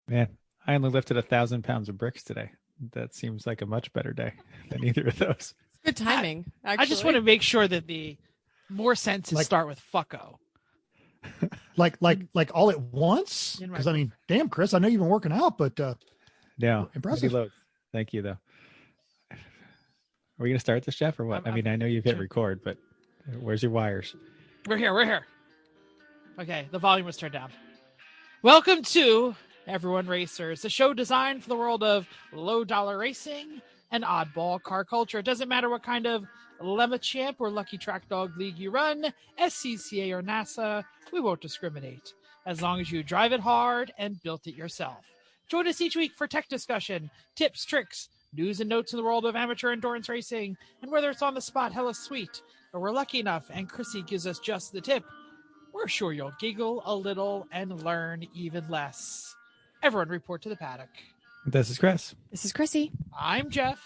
Man, I only lifted 1,000 pounds of bricks today. That seems like a much better day than either of those. Good timing. Actually. I just want to make sure that the more sentences start with fucko. Like all at once? Because I mean, damn, Chris, I know you've been working out, but no, impressive. Thank you, though. Are we gonna start this, Jeff, or what? I mean, I know you've hit record, but where's your wires? We're here. Okay, the volume was turned down. Welcome to Everyone Racers, a show designed for the world of low-dollar racing and oddball car culture. It doesn't matter what kind of Lemma Champ or Lucky Track Dog League you run, SCCA or NASA, we won't discriminate, as long as you drive it hard and built it yourself. Join us each week for tech discussion, tips, tricks, news and notes in the world of amateur endurance racing, and whether it's on the spot, hella sweet, or we're lucky enough and Chrissy gives us just the tip, we're sure you'll giggle a little and learn even less. Everyone report to the paddock. This is Chris. This is Chrissy. I'm Jeff.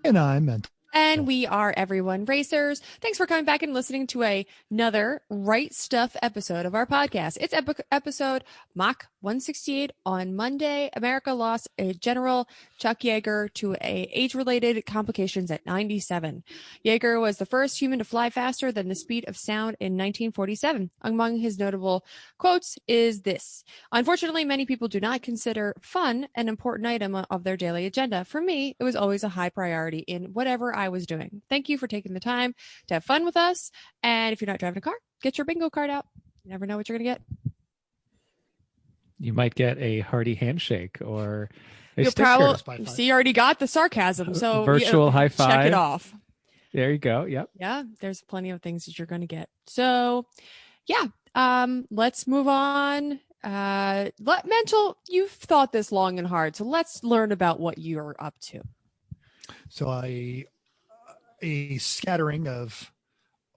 And I'm Mental. And we are Everyone Racers. Thanks for coming back and listening to another Right Stuff episode of our podcast. It's episode Mach 168. On Monday, America lost a General Chuck Yeager to age-related complications at 97. Yeager was the first human to fly faster than the speed of sound in 1947. Among his notable quotes is this: "Unfortunately, many people do not consider fun an important item of their daily agenda. For me, it was always a high priority in whatever I was doing. Thank you for taking the time to have fun with us. And if you're not driving a car, get your bingo card out. You never know what you're going to get." You might get a hearty handshake or a You'll sticker. See, you already got the sarcasm. So virtual high five. Check it off. There you go. Yep. Yeah, there's plenty of things that you're going to get. So, yeah, let's move on. Mental, you've thought this long and hard, so let's learn about what you're up to. So a scattering of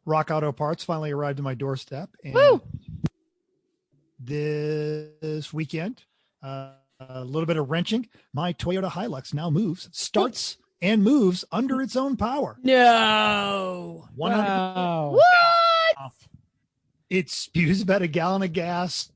Rock Auto parts finally arrived at my doorstep. And Woo! This weekend, a little bit of wrenching. My Toyota Hilux now starts and moves under its own power. No. 100%. Wow. What? It spews about a gallon of gas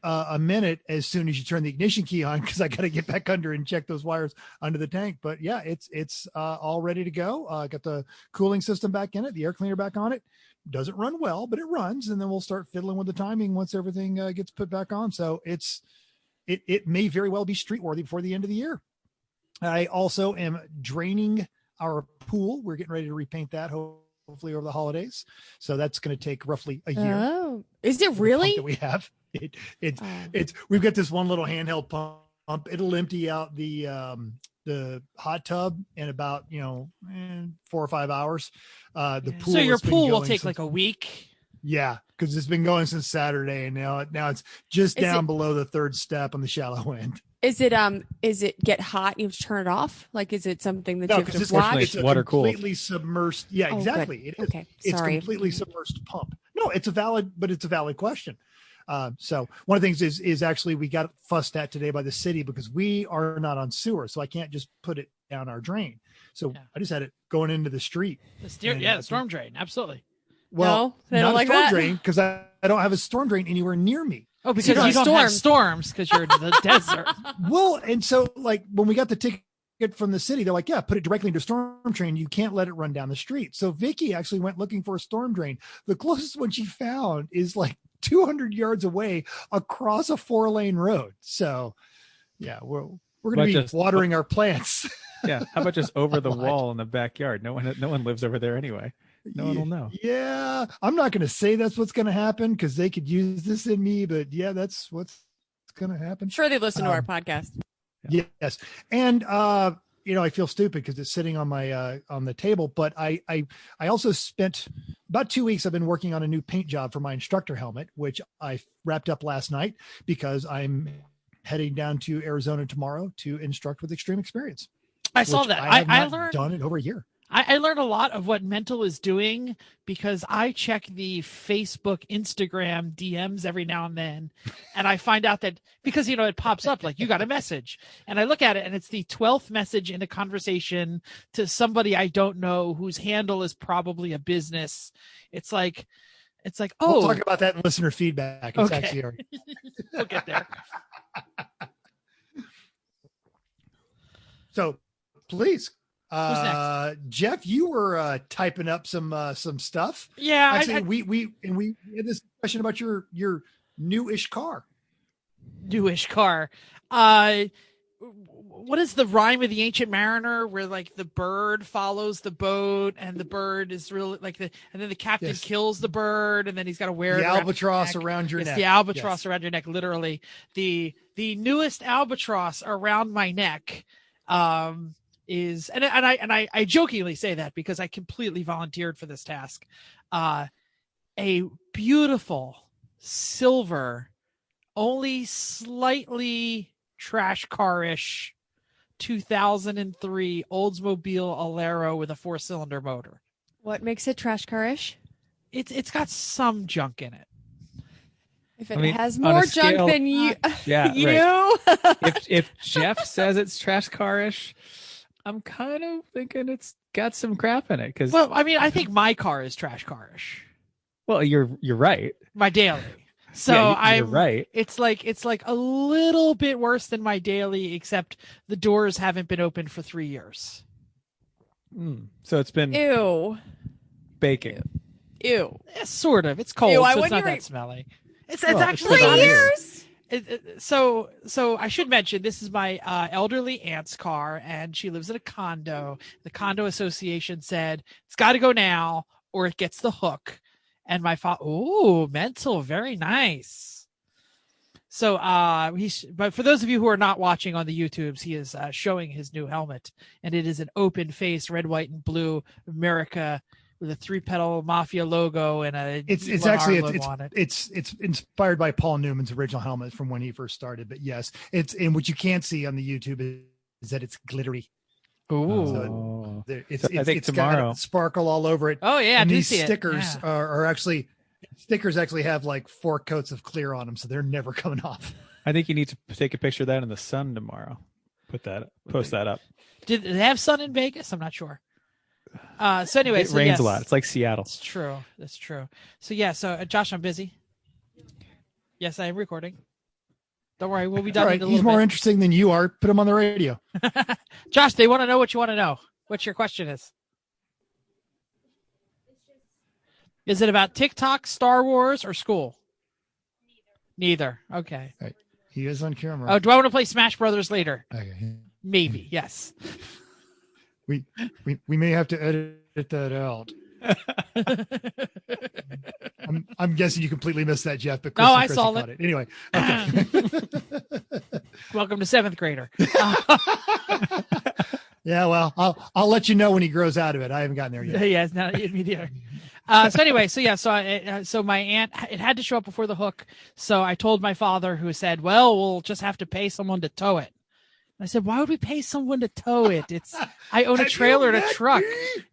a minute as soon as you turn the ignition key on, because I got to get back under and check those wires under the tank. But yeah, it's all ready to go. Got the cooling system back in it, the air cleaner back on it. Doesn't run well, but it runs, and then we'll start fiddling with the timing once everything gets put back on. So it may very well be street worthy before the end of the year. I also am draining our pool. We're getting ready to repaint that hopefully over the holidays. So that's going to take roughly a year. Oh, is it really? That we have it's we've got this one little handheld pump. It'll empty out the hot tub in about 4 or 5 hours. The pool. So your pool will take like a week. Yeah, because it's been going since Saturday, and now it's just down below the third step on the shallow end. Is it get hot? You have to turn it off. Like, is it something that you have to watch? It's water cooled. Completely submersed. Yeah, exactly. It is. Okay, sorry. It's completely submersed pump. No, it's a valid question. So one of the things is actually we got fussed at today by the city because we are not on sewer, so I can't just put it down our drain. So I just had it going into the street. The storm drain, absolutely. Well, no, not like a storm that. drain, because I don't have a storm drain anywhere near me. Oh, because you don't have storms because you're in the desert. Well, and so like when we got the ticket from the city, they're like, yeah, put it directly into a storm drain. You can't let it run down the street. So Vicky actually went looking for a storm drain. The closest one she found is like 200 yards away across a 4-lane road. So yeah, we're going to be watering our plants. Yeah. How about just over the wall in the backyard? No one lives over there anyway. No one will know. Yeah. I'm not going to say that's what's going to happen because they could use this in me, but yeah, that's what's going to happen. Sure. They listen to our podcast. Yes. And, I feel stupid because it's sitting on my, on the table, but I also spent about 2 weeks. I've been working on a new paint job for my instructor helmet, which I wrapped up last night because I'm heading down to Arizona tomorrow to instruct with Extreme Experience. I saw that. I learned done it over a year. I learned a lot of what Mental is doing because I check the Facebook, Instagram DMs every now and then. And I find out that because, it pops up like you got a message and I look at it and it's the 12th message in a conversation to somebody I don't know whose handle is probably a business. It's like, oh, we'll talk about that in listener feedback. It's actually we'll get there. So please, Who's next? Jeff, you were typing up some stuff. Yeah, Actually, we had this question about your newish car. Newish car. What is the rhyme of the Ancient Mariner, where like the bird follows the boat, and the bird is really like and then the captain kills the bird, and then he's got to wear the it albatross around your neck. The albatross around your neck, literally. The newest albatross around my neck is, and I jokingly say that because I completely volunteered for this task. A beautiful silver, only slightly trash car-ish 2003 Oldsmobile Alero with a 4-cylinder motor. What makes it trash car-ish? It's got some junk in it. If it has more junk than you, if Jeff says it's trash car-ish, I'm kind of thinking it's got some crap in it. Because I think my car is trash car-ish. Well, you're right. My daily. So yeah, you're right. It's like a little bit worse than my daily, except the doors haven't been open for 3 years. So it's been baking. Ew. Yeah, sort of. It's cold, so it's not that smelly. It's actually 3 years. So I should mention, this is my elderly aunt's car, and she lives in a condo. The condo association said it's got to go now, or it gets the hook. And my father, mental, very nice. So, but for those of you who are not watching on the YouTubes, he is showing his new helmet, and it is an open face, red, white, and blue America with a 3-pedal Mafia logo and it's inspired by Paul Newman's original helmet from when he first started. But yes, and what you can't see on the YouTube is that it's glittery. Oh, so I think it's tomorrow got sparkle all over it. Oh yeah, and I these see stickers it. are actually have like 4 coats of clear on them, so they're never coming off. I think you need to take a picture of that in the sun tomorrow. Post that up. Did they have sun in Vegas? I'm not sure. So anyway, it rains a lot. It's like Seattle. It's true. That's true. So yeah. So Josh, I'm busy. Yes, I am recording. Don't worry, we'll be done. All right, he's more interesting than you are. Put him on the radio. Josh, they want to know what you want to know. What your question is? Is it about TikTok, Star Wars, or school? Neither. Okay. Right. He is on camera. Oh, do I want to play Smash Brothers later? Okay. Maybe. Yes. We may have to edit that out. I'm guessing you completely missed that, Jeff. But Chris I Chrissy saw caught it. Anyway, okay. Welcome to 7th grader. Yeah, well, I'll let you know when he grows out of it. I haven't gotten there yet. Yeah, it's not me either. So anyway, so my aunt, it had to show up before the hook. So I told my father, who said, "Well, we'll just have to pay someone to tow it." I said, "Why would we pay someone to tow it? I own a trailer and a truck,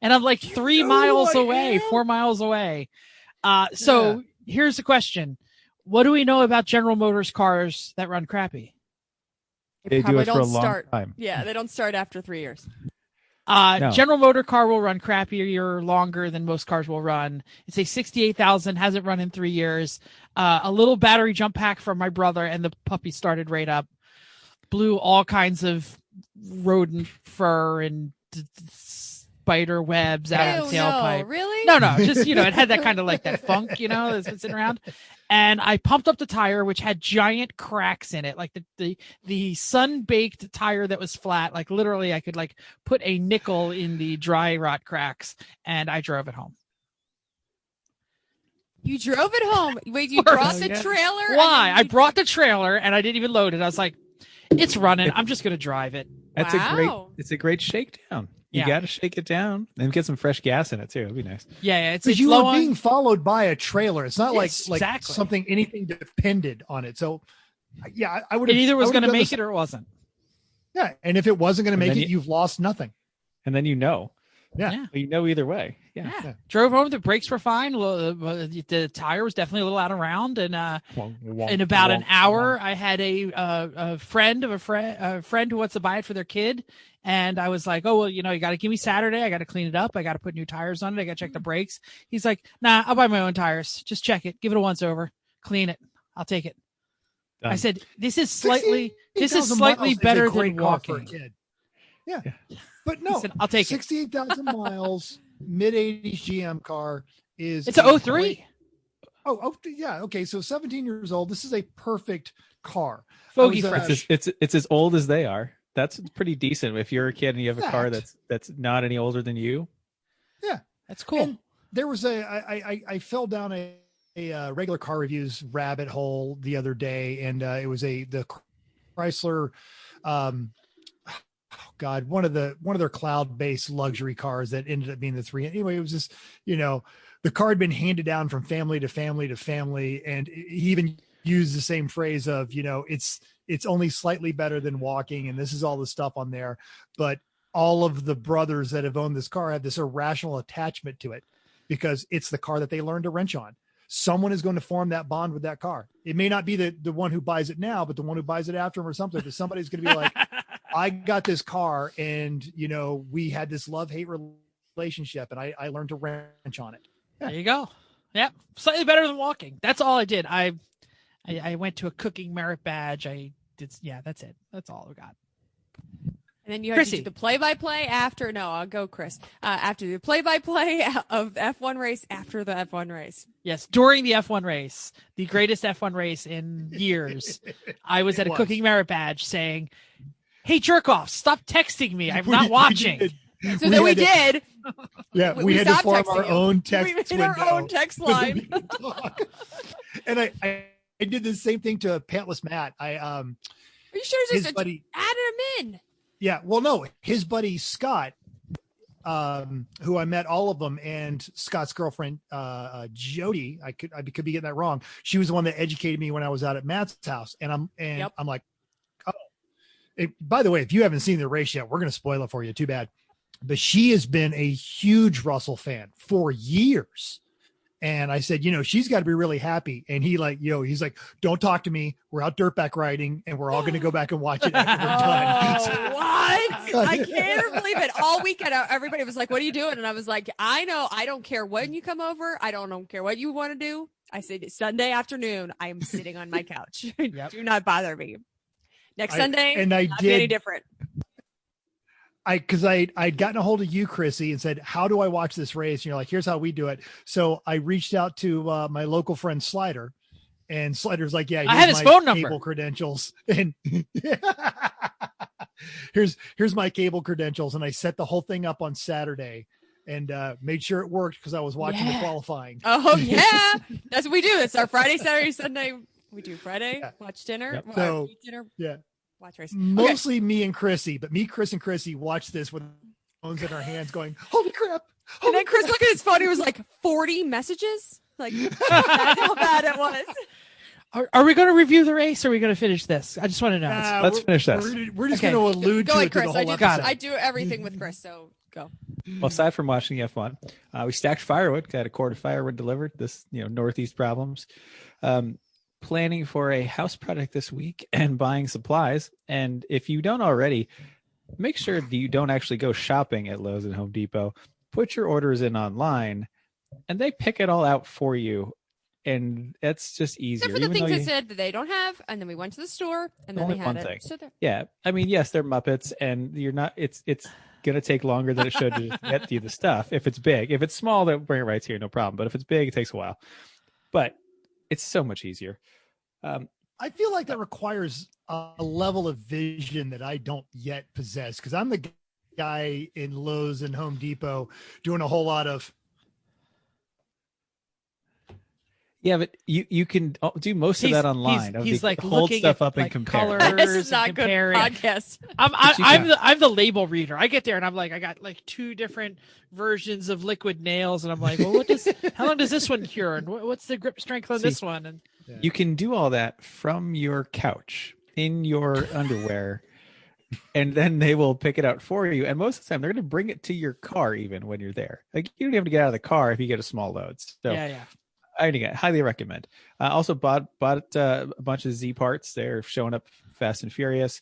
and I'm like 4 miles away." So here's the question: what do we know about General Motors cars that run crappy? They do it for a long time. Yeah, they don't start after 3 years. No. General Motor car will run crappier longer than most cars will run. It's a 68,000, hasn't run in 3 years. A little battery jump pack from my brother, and the puppy started right up. Blew all kinds of rodent fur and spider webs out of the tailpipe. No, really? No, just, it had that kind of like that funk, that's been sitting around. And I pumped up the tire, which had giant cracks in it, like the sun-baked tire that was flat. Like literally I could like put a nickel in the dry rot cracks, and I drove it home. You drove it home? Wait, you brought the trailer? Why? I brought the trailer and I didn't even load it. I was like, it's running. I'm just going to drive it. It's a great shakedown. You got to shake it down and get some fresh gas in it too. It'd be nice. Yeah, it's you were being followed by a trailer. It's not like exactly. anything depended on it. So, yeah, I would. It either was going to make it or it wasn't. Yeah, and if it wasn't going to make it, you've lost nothing. And then Yeah. Either way. Yeah. Drove home. The brakes were fine. The tire was definitely a little out of round. And in about an hour, I had a friend of a friend who wants to buy it for their kid. And I was like, "Oh, well, you got to give me Saturday. I got to clean it up. I got to put new tires on it. I got to check the brakes." He's like, "Nah, I'll buy my own tires. Just check it. Give it a once over. Clean it. I'll take it." Done. I said, "This is slightly better than walking." Yeah. But no, Listen, I'll take it. 68,000 miles, mid-80s GM car is. It's a 03. Oh, yeah. Okay. So 17 years old. This is a perfect car. Fogey I was, fresh. It's as old as they are. That's pretty decent. If you're a kid and you have a car Fact. that's not any older than you. Yeah. That's cool. And there was I fell down a regular car reviews rabbit hole the other day, and it was the Chrysler, one of their cloud-based luxury cars that ended up being the 3. Anyway, it was just, the car had been handed down from family to family to family, and he even used the same phrase of, it's only slightly better than walking, and this is all the stuff on there, but all of the brothers that have owned this car have this irrational attachment to it because it's the car that they learned to wrench on. Someone is going to form that bond with that car. It may not be the one who buys it now, but the one who buys it after him or something. But somebody's going to be like, I got this car and, we had this love-hate relationship and I learned to wrench on it. Yeah. There you go. Yep. Slightly better than walking. That's all I did. I went to a cooking merit badge. That's it. That's all I got. And then you have to do the play-by-play after. No, I'll go, Chris. After the play-by-play of F1 race after the F1 race. Yes, during the F1 race, the greatest F1 race in years, I was at a cooking merit badge saying, "Hey, jerk off! Stop texting me. I'm not watching." So then we did. Yeah, we had to form our own text. We made our own text line. And I did the same thing to Pantless Matt. Are you sure his buddy added him in? Yeah, well, no, his buddy Scott, who I met all of them, and Scott's girlfriend Jody. I could be getting that wrong. She was the one that educated me when I was out at Matt's house, and I'm like, oh. By the way, if you haven't seen the race yet, we're going to spoil it for you. Too bad, but she has been a huge Russell fan for years. And I said, she's got to be really happy. And he's like, don't talk to me. We're out dirtback riding and we're all going to go back and watch it after we're done. What? I can't believe it. All weekend, everybody was like, what are you doing? And I was like, I know. I don't care when you come over. I don't care what you want to do. I said, Sunday afternoon, I am sitting on my couch. Yep. Do not bother me. Next Sunday, not be any different. Because I'd gotten a hold of you, Chrissy, and said, how do I watch this race? And you're like, here's how we do it. So I reached out to my local friend Slider, and Slider's like, yeah, I had his phone number, cable credentials, and here's my cable credentials. And I set the whole thing up on Saturday and made sure it worked because I was watching the qualifying. Oh yeah, that's what we do. It's our Friday, Saturday, Sunday. We do Friday, watch dinner, eat dinner. Yeah. Watch race. Mostly me and Chrissy, but me, Chris, and Chrissy watched this with phones in our hands going, holy crap. And then Chris looked at his phone. He was like, 40 messages? Like, that's how bad it was. Are we going to review the race or are we going to finish this? I just want to know. Let's finish this. We're just going to allude to it Chris. the whole episode. I do everything with Chris, so go. Well, aside from watching the F1, we stacked firewood. Got a quart of firewood delivered. This, Northeast problems. Planning for a house project this week and buying supplies. And if you don't already, make sure that you don't actually go shopping at Lowe's and Home Depot. Put your orders in online and they pick it all out for you. And that's just easier. Except for the things that said that they don't have. And then we went to the store and then they had it. So yeah. I mean, yes, they're Muppets and you're not, it's going to take longer than it should to just get you the stuff. If it's big, if it's small, they'll bring it right to you. No problem. But if it's big, it takes a while, but it's so much easier. I feel like that requires a level of vision that I don't yet possess because I'm the guy in Lowe's and Home Depot doing a whole lot of. Yeah, but you can do most of that online. He's like hold looking stuff at up and compare. Colors. This is not and good podcast. I'm the label reader. I get there and I'm like, I got like 2 different versions of liquid nails, and I'm like, well, how long does this one cure, and what's the grip strength on this one? And you can do all that from your couch in your underwear. And then they will pick it out for you. And most of the time, they're going to bring it to your car even when you're there. Like you don't have to get out of the car if you get a small load. So yeah. I highly recommend. Also bought a bunch of Z parts. They're showing up fast and furious.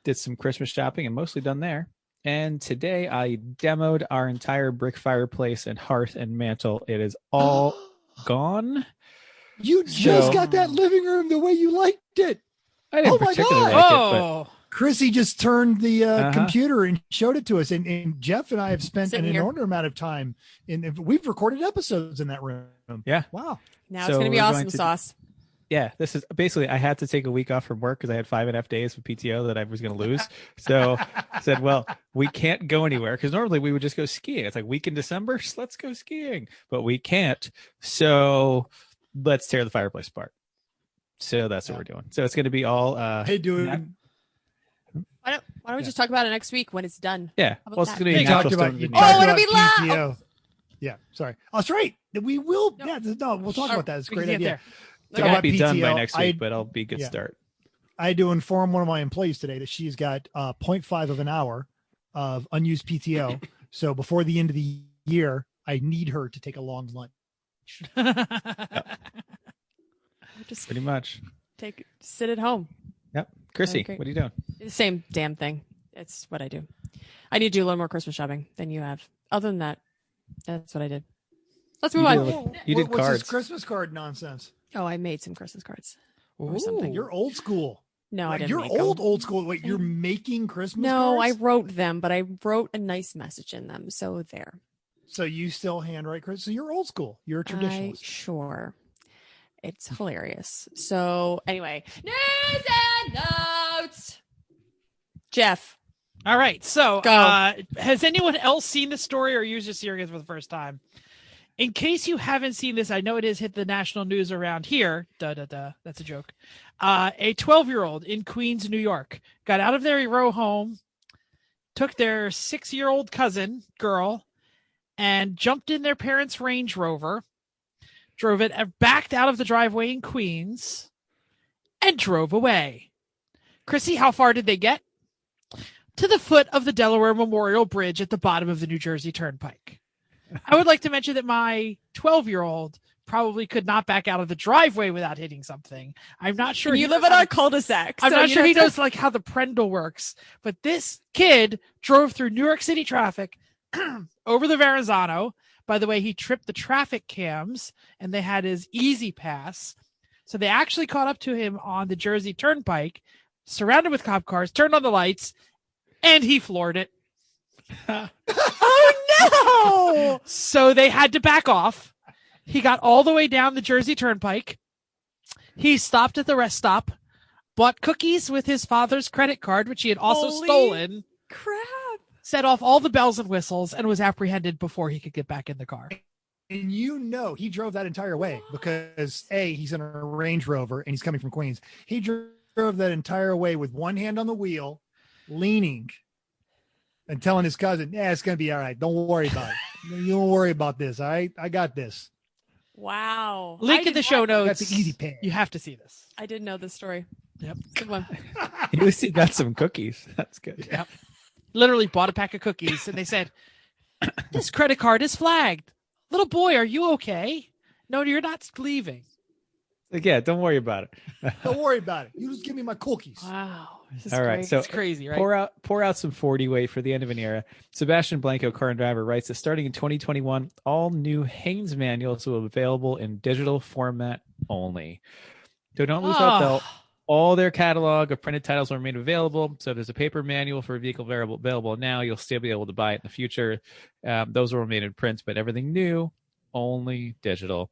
Did some Christmas shopping and mostly done there. And today I demoed our entire brick fireplace and hearth and mantle. It is all gone. You just got that living room the way you liked it. I didn't particularly like it, but Chrissy just turned the Uh-huh. computer and showed it to us. And Jeff and I have spent Sitting an here. inordinate amount of time we've recorded episodes in that room. Yeah. Wow. Now So it's going to be we're awesome going to- sauce. Yeah, this is basically I had to take a week off from work because I had 5.5 days of PTO that I was going to lose. So I said, well, we can't go anywhere because normally we would just go skiing. It's like week in December, let's go skiing, but we can't. So let's tear the fireplace apart. So that's what we're doing. So it's going to be all. Hey, dude. Why don't we just talk about it next week when it's done? Yeah, about well, it's that? going to be You natural talked about, stones you and talked Oh, nature. it'll about be loud. PTO. Yeah, sorry. Oh, that's right. We will. No. Yeah, no, we'll talk about that. It's a We can great get idea. there. It Talk won't about be done by PTO. next week, but it'll be a good yeah. start. I had to inform one of my employees today that she's got 0.5 of an hour of unused PTO. So before the end of the year, I need her to take a long lunch. Just Pretty much. sit at home. Yep. Chrissy, great. what are you doing? The same damn thing. It's what I do. I need to do a little more Christmas shopping than you have. Other than that, that's what I did. Let's move You on. did You did What's this cards. Christmas card nonsense? Oh, I made some Christmas cards. Or something. You're old school. No, I Like, didn't. you're make old school. Wait, you're making Christmas No, I cards? wrote them, but I wrote a nice message in them. So there. So you still handwrite Christmas? So you're old school. You're a traditionalist. Sure. It's hilarious. So anyway, news and notes. Jeff. All right. So, Go. has anyone else seen the story, or are you just hearing it for the first time? In case you haven't seen this, I know it has hit the national news around here. That's a joke. A 12-year-old in Queens, New York, got out of their row home, took their 6-year-old cousin, girl, and jumped in their parents' Range Rover, drove it, backed out of the driveway in Queens, and drove away. Chrissy, how far did they get? To the foot of the Delaware Memorial Bridge at the bottom of the New Jersey Turnpike. I would like to mention that my 12-year-old probably could not back out of the driveway without hitting something. I'm not sure. You live in a cul-de-sac. I'm so not you sure he don't knows like how the Prendle works, but this kid drove through New York City traffic over the Verrazano. By the way, he tripped the traffic cams and they had his Easy Pass. So they actually caught up to him on the Jersey Turnpike, surrounded with cop cars, turned on the lights, and he floored it. Oh no! So they had to back off. He got all the way down the Jersey Turnpike. He stopped at the rest stop, bought cookies with his father's credit card, which he had also Holy stolen, Crap! set off all the bells and whistles, and was apprehended before he could get back in the car. And he drove that entire way because he's in a Range Rover and he's coming from Queens. He drove that entire way with one hand on the wheel, leaning and telling his cousin, yeah, it's going to be all right. Don't worry about it. You don't worry about this. All right. I got this. Wow. Link in the show I got notes. the Easy Pass. You have to see this. I didn't know this story. Yep. Good one. At least he got some cookies. That's good. Yep. Literally bought a pack of cookies, and they said, "This credit card is flagged. Little boy, are you okay? No, you're not leaving." Like, yeah, don't worry about it. Don't worry about it. You just give me my cookies. Wow. This is All right, great. so It's crazy, right? pour out some 40 weight for the end of an era. Sebastian Blanco, car and driver, writes that starting in 2021, all new Haynes manuals will be available in digital format only. So don't lose out though. All their catalog of printed titles will remain available. So there's a paper manual for a vehicle available now. You'll still be able to buy it in the future. Those will remain in print, but everything new, only digital.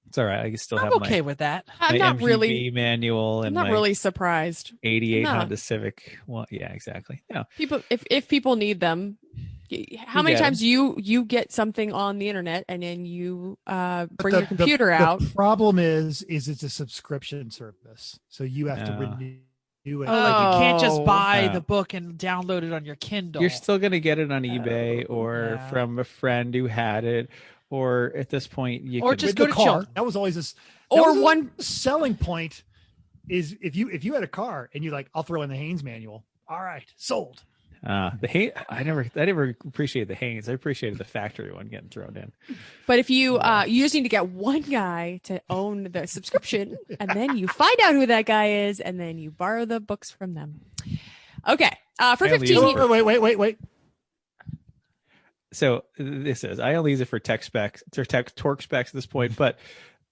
It's all right. I can still I'm have okay my, with that. I'm my not MPV really. manual I'm and not my really surprised. 88 No. Honda Civic. Well, yeah, exactly. Yeah. People, if people need them, how many get times you get something on the internet and then you bring The- your computer the out? problem is it's a subscription service. So you have to Yeah. renew it. Oh, like you can't just Oh. buy Yeah. the book and download it on your Kindle. You're still going to get it on eBay or yeah. from a friend who had it. Or at this point, you Or could just With go the to car. Children's. That was always Or one- selling point is if you had a car and you're like, I'll throw in the Haynes manual. All right, sold. the Haynes. I never appreciated the Haynes. I appreciated the factory one getting thrown in. But if you you just need to get one guy to own the subscription, and then you find out who that guy is, and then you borrow the books from them. Okay, for I only 15 use it Wait. So this is I only use it for tech specs or torque specs at this point, but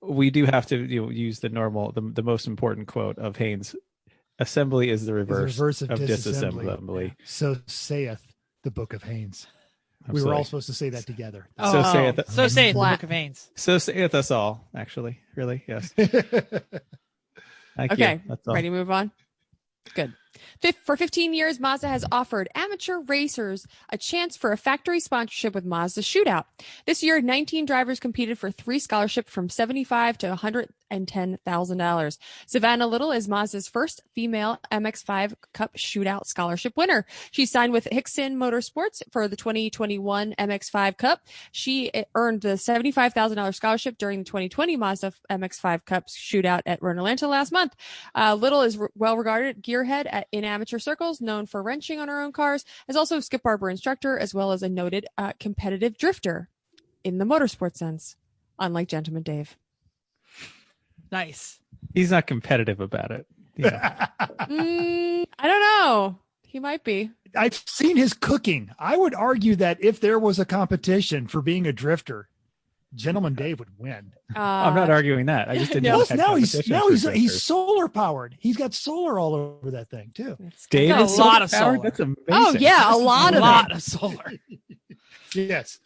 we do have to use the normal, the most important quote of Haynes. Assembly is the Is the reverse, reverse of of disassembly. So saith the Book of Haynes. We Absolutely. were all supposed to say that together. So saith the Book of Haynes. So saith us all, actually. Really? Yes. Thank Okay, you. That's all. ready to move on? Good. For 15 years, Mazda has offered amateur racers a chance for a factory sponsorship with Mazda Shootout. This year, 19 drivers competed for 3 scholarships from $75,000 to $110,000. Savannah Little is Mazda's first female MX-5 Cup Shootout scholarship winner. She signed with Hickson Motorsports for the 2021 MX-5 Cup. She earned the $75,000 scholarship during the 2020 Mazda MX-5 Cup Shootout at Road Atlanta last month. Little is well-regarded gearhead in amateur circles, known for wrenching on her own cars, is also a Skip Barber instructor, as well as a noted competitive drifter in the motorsport sense, unlike Gentleman Dave. Nice. He's not competitive about it. Yeah. I don't know. He might be. I've seen his cooking. I would argue that if there was a competition for being a drifter, Gentleman Dave would win. I'm not arguing that. I just didn't know. Plus, now he's solar powered. He's got solar all over that thing too. Dave got is a lot of solar-powered? solar. That's amazing. Oh yeah, a lot of solar. Yes.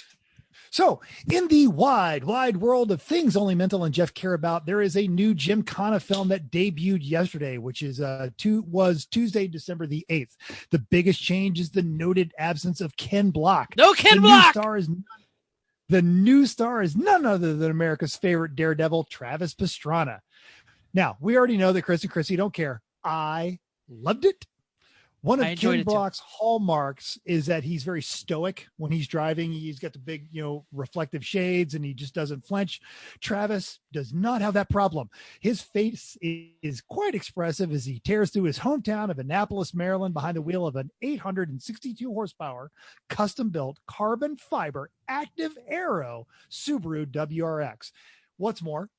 So, in the wide world of things only Mental and Jeff care about, there is a new Gymkhana film that debuted yesterday, which is was Tuesday, December the 8th. The biggest change is the noted absence of Ken Block. No Ken Block. The new star is none other than America's favorite daredevil, Travis Pastrana. Now, we already know that Chris and Chrissy don't care. I loved it. One of Ken Block's hallmarks is that he's very stoic when he's driving. He's got the big, reflective shades, and he just doesn't flinch. Travis does not have that problem. His face is quite expressive as he tears through his hometown of Annapolis, Maryland, behind the wheel of an 862 horsepower, custom-built carbon fiber active aero Subaru WRX. What's more,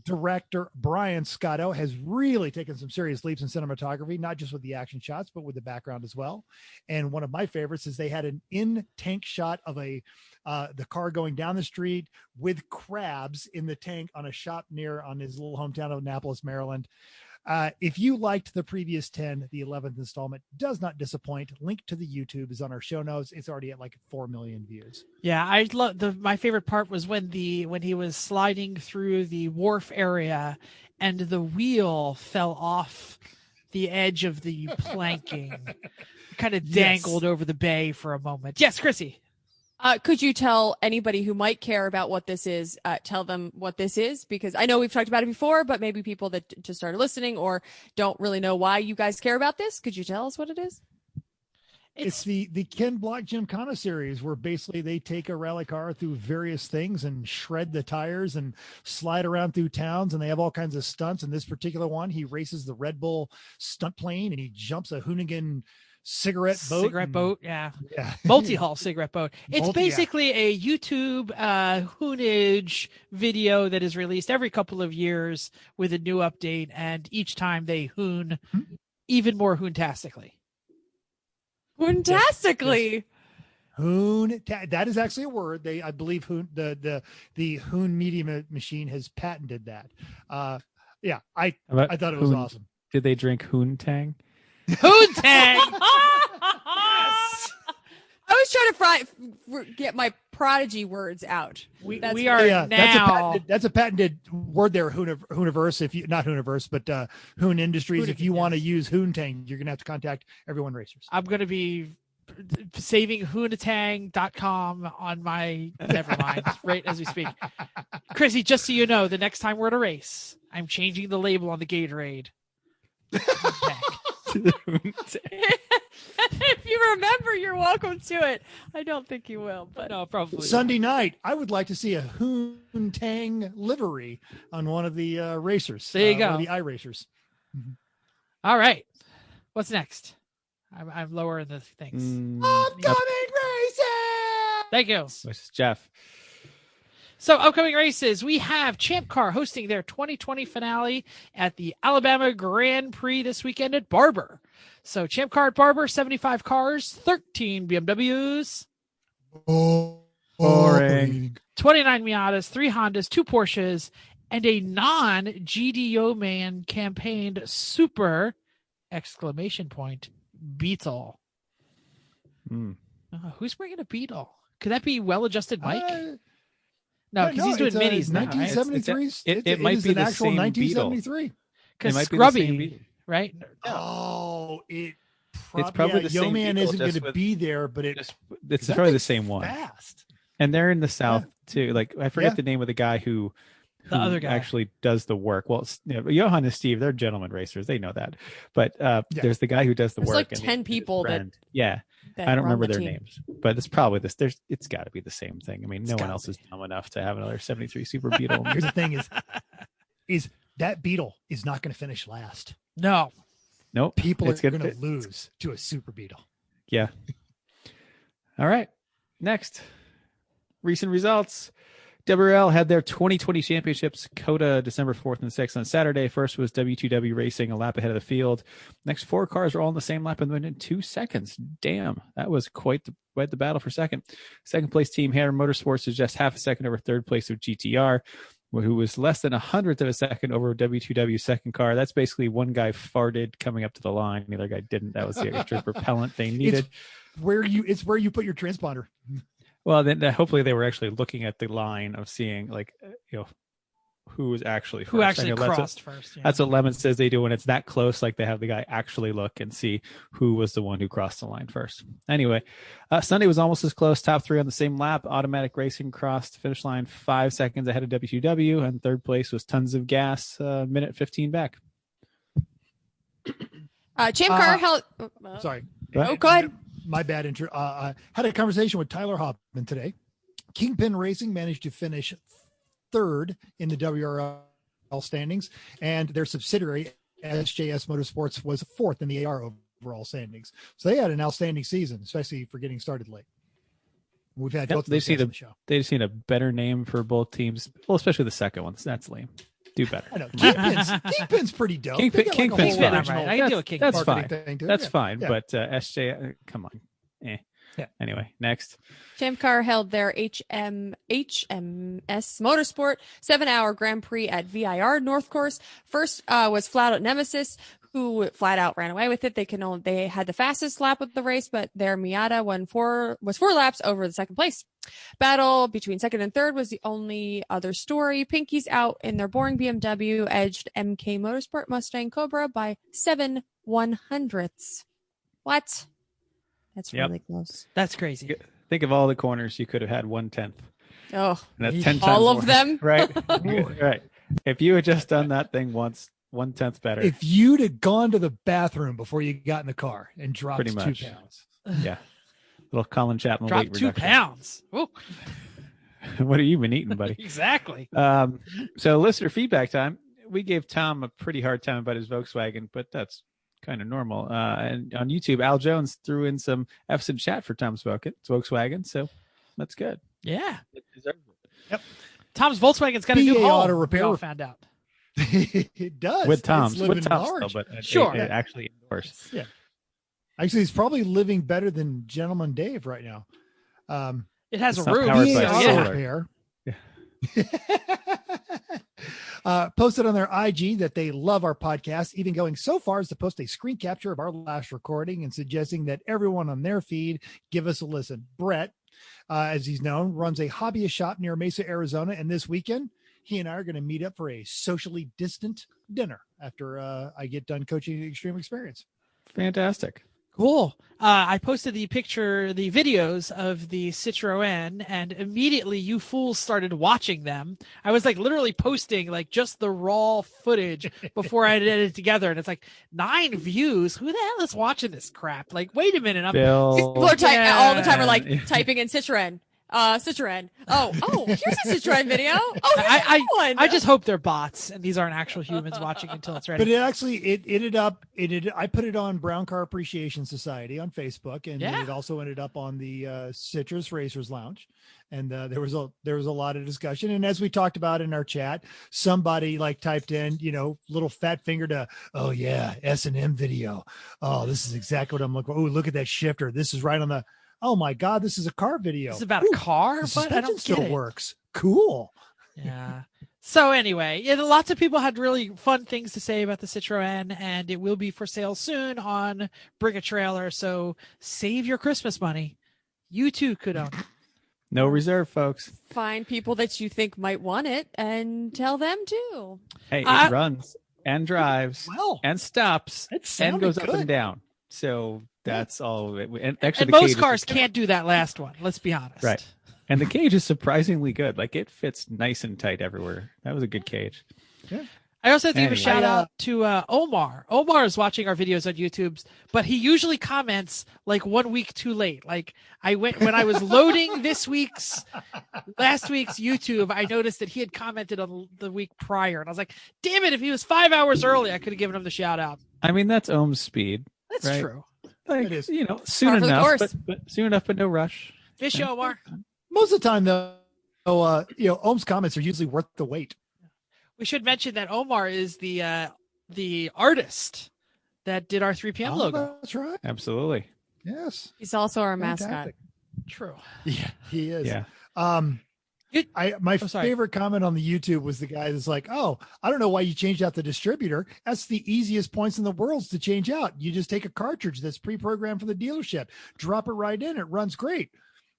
director Brian Scotto has really taken some serious leaps in cinematography, not just with the action shots, but with the background as well. And one of my favorites is they had an in-tank shot of the car going down the street with crabs in the tank on a shop on his little hometown of Annapolis, Maryland. If you liked the previous 10, the 11th installment does not disappoint. Link to the YouTube is on our show notes. It's already at like 4 million views. Yeah, I love my favorite part was when he was sliding through the wharf area and the wheel fell off the edge of the planking, kind of dangled over the bay for a moment. Yes, Chrissy. Could you tell anybody who might care about what this is, tell them what this is? Because I know we've talked about it before, but maybe people that just started listening or don't really know why you guys care about this. Could you tell us what it is? It's the Ken Block Gymkhana series, where basically they take a rally car through various things and shred the tires and slide around through towns, and they have all kinds of stunts. In this particular one, he races the Red Bull stunt plane and he jumps a Hoonigan cigarette boat, yeah. Multi-hull cigarette boat. It's basically a YouTube hoonage video that is released every couple of years with a new update, and each time they hoon even more hoontastically. Hoontastically. That is actually a word. I believe the Hoon Media Machine has patented that. I thought it was awesome. Did they drink Hoontang? Hoontang. Yes. I was trying to get my prodigy words out. We are now. That's a patented word there. Hooniverse. If you not Hooniverse, but Hoon Industries. If you want to use Hoontang, you're gonna have to contact Everyone Racers. I'm gonna be saving hoonatang.com on my never mind right as we speak. Chrissy, just so you know, the next time we're at a race, I'm changing the label on the Gatorade. If you remember, you're welcome to it. I don't think you will, but no, probably Sunday night. I would like to see a Hoontang livery on one of the racers. There you go, the iRacers. All right, what's next? I'm lowering the things. Upcoming races. Thank you. This is Jeff. So, upcoming races, we have Champ Car hosting their 2020 finale at the Alabama Grand Prix this weekend at Barber. So, Champ Car at Barber, 75 cars, 13 BMWs, Boring. 29 Miatas, 3 Hondas, 2 Porsches, and a non-GDO man campaigned Super Beetle. Hmm. Who's bringing a Beetle? Could that be Well-Adjusted Mike? No, Yeah, because he's doing minis now. 1973. It might be an the actual same 1973. Because might be the same Scrubby, Beetle. right? Oh, It's probably the same Yo-Man Beetle, isn't going just to with- be there, but It's that probably the thing's same one. Fast. And they're in the South too. Like I forget Yeah. the name of the guy who The other guy. actually does the work. Well, Johan and Steve, they're gentleman racers. They know that. But there's the guy who does the There's work. like and 10 his people friend. Yeah. that I don't run remember the their team. names, but it's probably this. It's got to be the same thing. I mean, no one else is dumb enough to have another 73 Super Beetle. Here's the thing: is that Beetle is not going to finish last. No. Nope. People It's are going to lose to a Super Beetle. Yeah. All right. Next, recent results. WRL had their 2020 championships, COTA, December 4th and 6th on Saturday. First was W2W Racing, a lap ahead of the field. Next 4 cars were all in the same lap and went in 2 seconds. Damn, that was quite the battle for second. Second place team, Hammer Motorsports, is just half a second over third place of GTR, who was less than 100th of a second over W2W's second car. That's basically one guy farted coming up to the line. The other guy didn't. That was the extra propellant they needed. It's where you put your transponder. Well, then hopefully they were actually looking at the line of seeing who was actually first. Who actually I know crossed first. Yeah. That's what Lemon says they do when it's that close. Like they have the guy actually look and see who was the one who crossed the line first. Anyway, Sunday was almost as close. Top 3 on the same lap. Automatic Racing crossed the finish line 5 seconds ahead of W2W, and third place was Tons of Gas, minute 15 back. Champ Car held. Sorry. Oh, go ahead. My bad. Had a conversation with Tyler Hoffman today. Kingpin Racing managed to finish third in the WRL standings, and their subsidiary SJS Motorsports was fourth in the AR overall standings. So they had an outstanding season, especially for getting started late. We've had both of those guys on the show. They just need a better name for both teams. Well, especially the second one. That's lame. Do better. I know. Kingpin's pretty dope. Kingpin's fine. original I can do a Kingpin. That's fine. thing too. That's Yeah. fine. Yeah. But SJ, come on. Yeah. Anyway, next. Champ Car held their HMS Motorsport 7-hour Grand Prix at VIR North Course. First was Flat Out Nemesis, who flat out ran away with it. They had the fastest lap of the race, but their Miata was 4 laps over the second place. Battle between second and third was the only other story. Pinky's out in their boring BMW edged MK Motorsport Mustang Cobra by 7/100ths. What? That's really close. That's crazy. Think of all the corners you could have had 1/10. Oh, And that's 10 times all of more. them? Right. Right. If you had just done that thing once, 1/10 better. If you'd have gone to the bathroom before you got in the car and dropped Pretty 2 much. pounds. Yeah. Little Colin Chapman Drop weight 2 reduction. pounds. Ooh, What have you been eating, buddy? exactly. So listener feedback time. We gave Tom a pretty hard time about his Volkswagen, but that's kind of normal. And on YouTube, Al Jones threw in some F's in chat for Tom's Volkswagen, so that's good. Yeah. It deserves it. Yep. Tom's Volkswagen's got a new PA home. Auto Repair. We all found out. It does. With It's Tom's, living large. still, but Sure. it actually endorsed. Yeah. Actually, he's probably living better than Gentleman Dave right now. It has It's a not roof. powered by PA so Auto solar. Repair. Posted on their IG that they love our podcast, even going so far as to post a screen capture of our last recording and suggesting that everyone on their feed give us a listen. Brett, as he's known, runs a hobbyist shop near Mesa, Arizona, and this weekend he and I are going to meet up for a socially distant dinner after I get done coaching Extreme Experience. Fantastic. Cool. I posted the videos of the Citroën, and immediately you fools started watching them. I was like literally posting like just the raw footage before I edited it together, and it's like 9 views. Who the hell is watching this crap? Like, wait a minute. Bill. People are all the time are like Yeah. typing in Citroën. Citroën. Oh, here's a Citroën video. Oh, here's a new one. I just hope they're bots and these aren't actual humans watching until it's ready. But it ended up I put it on Brown Car Appreciation Society on Facebook, and Yeah. it also ended up on the Citrus Racers Lounge, and there was a lot of discussion. And as we talked about in our chat, somebody like typed in, little fat finger to, oh yeah, S&M video. Oh, this is exactly what I'm looking for. Oh, look at that shifter. This is right on the. Oh my God, this is a car video. It's about a car, The but I suspension don't still get it. works. Cool. Yeah. So anyway, lots of people had really fun things to say about the Citroen, and it will be for sale soon on Bring a Trailer. So save your Christmas money. You too could own it. No reserve, folks. Find people that you think might want it and tell them too. Hey, it runs and drives and stops and goes up and down. So that's all. And actually, most cars can't do that last one. Let's be honest. Right. And the cage is surprisingly good. Like, it fits nice and tight everywhere. That was a good cage. Yeah. I also have to give a shout out to Omar. Omar is watching our videos on YouTube, but he usually comments like 1 week too late. Like, when I was loading last week's YouTube, I noticed that he had commented on the week prior, and I was like, damn it, if he was 5 hours early, I could have given him the shout out. I mean, that's Ohm's speed. That's right? true. Like, it is. Soon enough, but soon enough, but no rush. Fish Omar. Most of the time, though, Ohm's comments are usually worth the wait. We should mention that Omar is the artist that did our 3 p.m. logo. That's right. Absolutely. Yes. He's also our Fantastic. mascot. True. Yeah, he is. Yeah. My favorite comment on the YouTube was the guy that's like, "Oh, I don't know why you changed out the distributor. That's the easiest points in the world to change out. You just take a cartridge that's pre-programmed for the dealership, drop it right in, it runs great."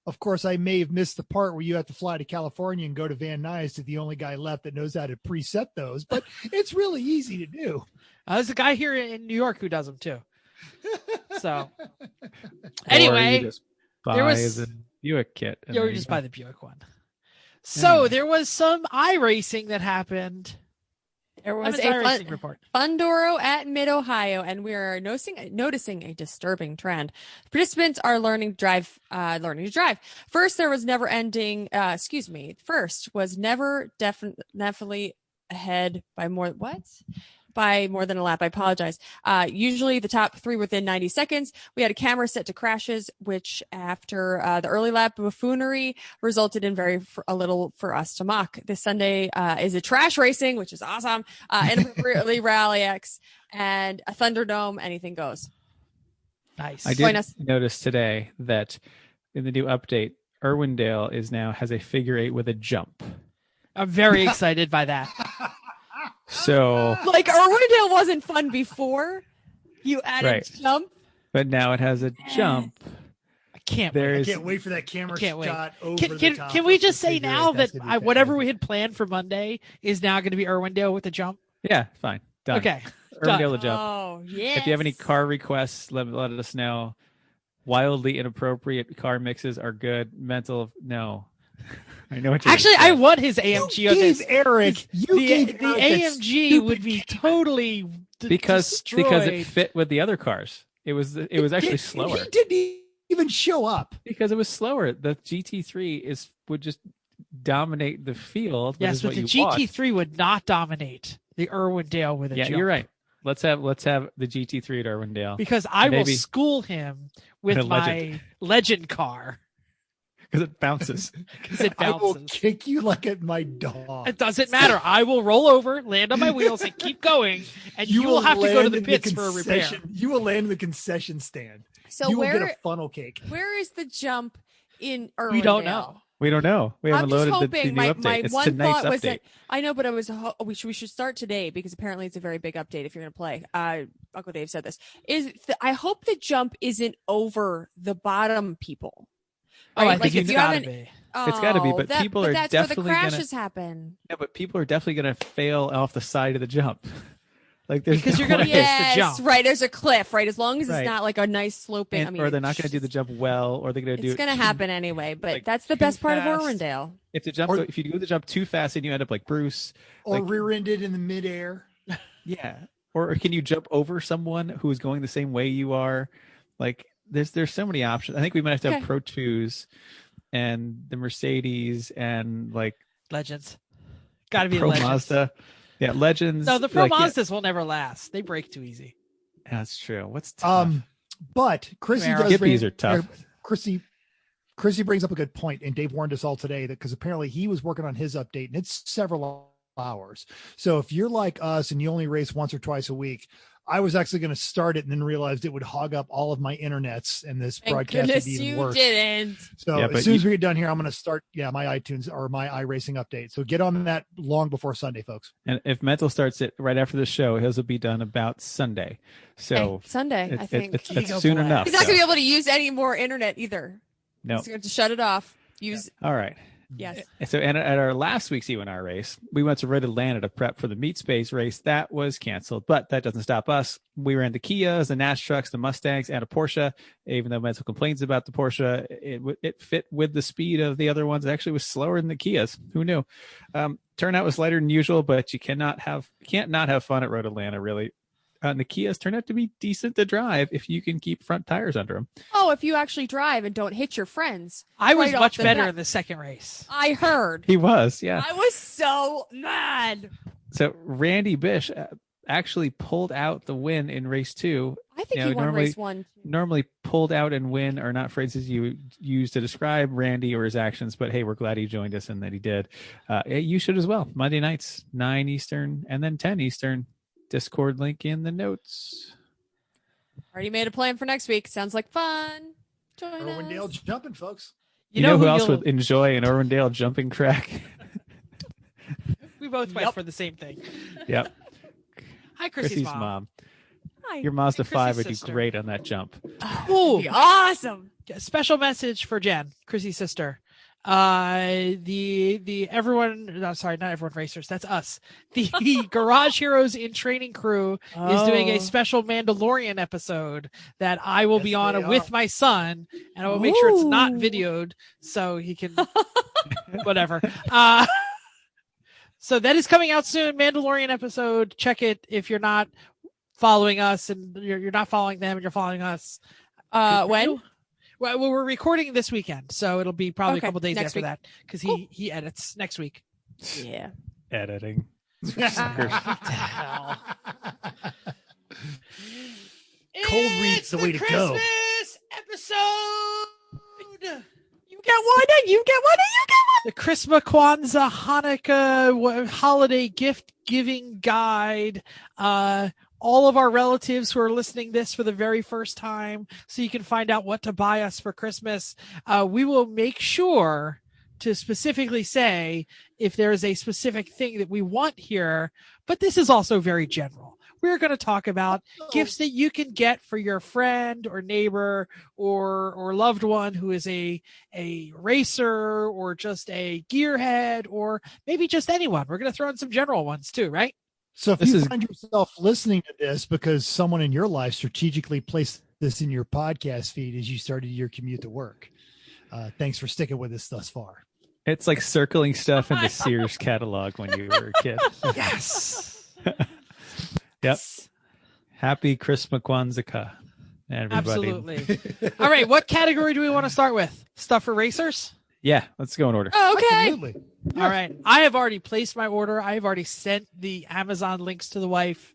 Of course, I may have missed the part where you have to fly to California and go to Van Nuys to the only guy left that knows how to preset those, but it's really easy to do. There's a guy here in New York who does them too. So anyway, there was the Buick kit. You just buy the Buick one. So there was some iRacing that happened. There was a Fundoro at Mid-Ohio, and we are noticing a disturbing trend. Participants are learning to drive. First, there was never definitely ahead by more than a lap. I apologize. Usually the top 3 within 90 seconds. We had a camera set to crashes, which after the early lap buffoonery resulted in a little for us to mock. This Sunday is a trash racing, which is awesome. Inappropriately Rally X and a Thunderdome. Anything goes. Nice. I did notice today that in the new update, Irwindale has a figure 8 with a jump. I'm very excited by that. So, like, Irwindale wasn't fun before. You added jump, but now it has a jump. I can't wait for that camera shot over the top. Can we just say now that whatever we had planned for Monday is now going to be Irwindale with the jump? Yeah, fine. Done. Okay. Irwindale with jump. Oh, yes. If you have any car requests, let us know. Wildly inappropriate car mixes are good. No. I know what you're actually. I want his AMG on this. Eric, the AMG would be totally because it fit with the other cars. It was actually slower. He didn't even show up because it was slower. The GT3 would just dominate the field. Yes, but the GT3 would not dominate the Irwindale with a jump. Yeah, you're right. Let's have the GT3 at Irwindale because I will school him with my legend car. Because it bounces. I will kick you like at my dog. It doesn't matter. I will roll over, land on my wheels, and keep going. And you will have to go to the pits for a repair. You will land in the concession stand. So you will get a funnel cake. Where is the jump in Irwindale? We don't know. We don't know. We haven't loaded the new update. My it's one tonight's thought was update. that I know, but we should start today because apparently it's a very big update if you're going to play. Uncle Dave said this. I hope the jump isn't over the bottom people. Oh, right? I think it's got to be. It's got to be, but people are that's definitely where the crashes happen. Yeah, but people are definitely going to fail off the side of the jump. Like because you're going to miss the jump. Right, there's a cliff, right? As long as it's not like a nice sloping. Or they're not going to do the jump well, or they're going to do. It's going to happen anyway, but that's the best part of Irwindale. If you do the jump too fast and you end up like Bruce, or rear-ended in the midair. Yeah, or can you jump over someone who is going the same way you are? Like there's so many options. I think we might have to have Pro 2s and the Mercedes and like Legends. Got to be Pro Legends. Mazda. Yeah, Legends. No, the Pro Mazdas will never last. They break too easy. That's true. What's tough? But Chrissy Hippies are tough. Chrissy brings up a good point, and Dave warned us all today that because apparently he was working on his update, and it's several hours. So if you're like us and you only race once or twice a week, I was actually going to start it and then realized it would hog up all of my internets and this Thank broadcast would goodness be even you worse. didn't. So Yeah, as soon as we get done here, I'm going to start, my iTunes or my iRacing update. So get on that long before Sunday, folks. And if Mental starts it right after the show, his will be done about Sunday. So Hey, Sunday, I think. it's soon enough. He's not going to be able to use any more internet either. No. He's going to shut it off. All right. Yes. So, and at our last week's UNR race, we went to Red Atlanta to prep for the Meat Space race. That was canceled, but that doesn't stop us. We ran the Kias, the Nash trucks, the Mustangs, and a Porsche. Even though Mental complains about the Porsche, it fit with the speed of the other ones. It actually was slower than the Kias. Who knew? Turnout was lighter than usual, but you can't not have fun at Road Atlanta, really. And the Kias turned out to be decent to drive if you can keep front tires under them. Oh, if you actually drive and don't hit your friends. I was right much off the better bat. in the second race. I heard. He was, yeah. I was so mad. So Randy Bish actually pulled out the win in race 2. I think he won race 1. Normally pulled out and win are not phrases you use to describe Randy or his actions, but hey, we're glad he joined us and that he did. You should as well. Monday nights, 9 Eastern and then 10 Eastern. Discord link in the notes. Already made a plan for next week. Sounds like fun. Join Irwindale us. jumping, folks. You know who else would enjoy an Irwindale jumping track? We both went for the same thing. Yep. Hi, Chrissy's mom. mom. Hi. Your Mazda 5 would do sister. great on that jump. Ooh, Awesome. special message for Jen, Chrissy's sister. The everyone, no, sorry, not everyone racers. That's us. The Garage Heroes in Training crew is doing a special Mandalorian episode that I will be on with my son, and I will make sure it's not videoed so he can whatever. So that is coming out soon. Mandalorian episode. Check it if you're not following us and you're not following them and you're following us. When? Well, we're recording this weekend, so it'll be probably a couple days next after week. that because Cool. he edits next week. Yeah. Editing. Cold read's the way to go. Christmas episode. You get one and you get one and you get one. The Chrismahanukwanzakah Hanukkah holiday gift giving guide. All of our relatives who are listening this for the very first time, so you can find out what to buy us for Christmas. We will make sure to specifically say if there is a specific thing that we want here, but this is also very general. We're going to talk about gifts that you can get for your friend or neighbor or loved one who is a racer or just a gearhead or maybe just anyone. We're going to throw in some general ones too, right? So if you find yourself listening to this because someone in your life strategically placed this in your podcast feed as you started your commute to work, thanks for sticking with us thus far. It's like circling stuff in the Sears catalog when you were a kid. Yes. Yep. Happy Chrismahanukwanzakah, everybody. Absolutely. All right. What category do we want to start with? Stuff for racers? Yeah, let's go in order. Okay. Absolutely. All right. I have already placed my order. I have already sent the Amazon links to the wife.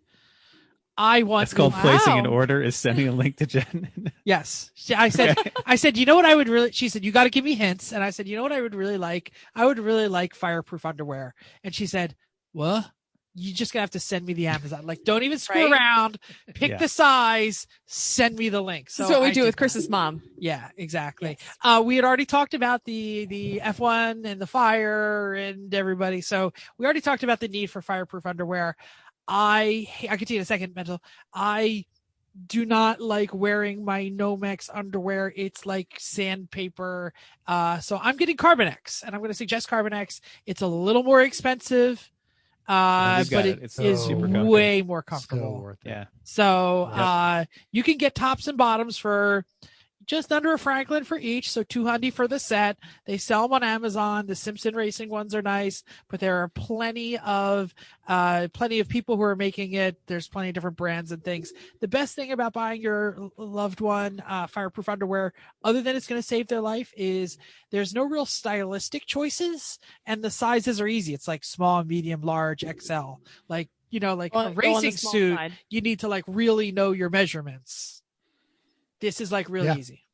I want. It's called placing an order is sending a link to Jen. Yes. I said, you know what I would really, she said, you got to give me hints. And I said, you know what I would really like? I would really like fireproof underwear. And she said, what? You just gonna have to send me the Amazon. Like, don't even screw around. Pick the size. Send me the link. So That's what we do did with that. Chris's mom. Yeah, exactly. Yes. We had already talked about the F1 and the fire and everybody. So we already talked about the need for fireproof underwear. I can tell you in a second, Mental. I do not like wearing my Nomex underwear. It's like sandpaper. So I'm getting CarbonX, and I'm going to suggest CarbonX. It's a little more expensive. But it's super way more comfortable. So worth it. Yeah. So you can get tops and bottoms for just under a Franklin for each. So $200 for the set. They sell them on Amazon. The Simpson Racing ones are nice, but there are plenty of people who are making it. There's plenty of different brands and things. The best thing about buying your loved one fireproof underwear, other than it's going to save their life, is there's no real stylistic choices, and the sizes are easy. It's like small, medium, large, XL. Like, a racing suit, you need to like really know your measurements. This is like really easy.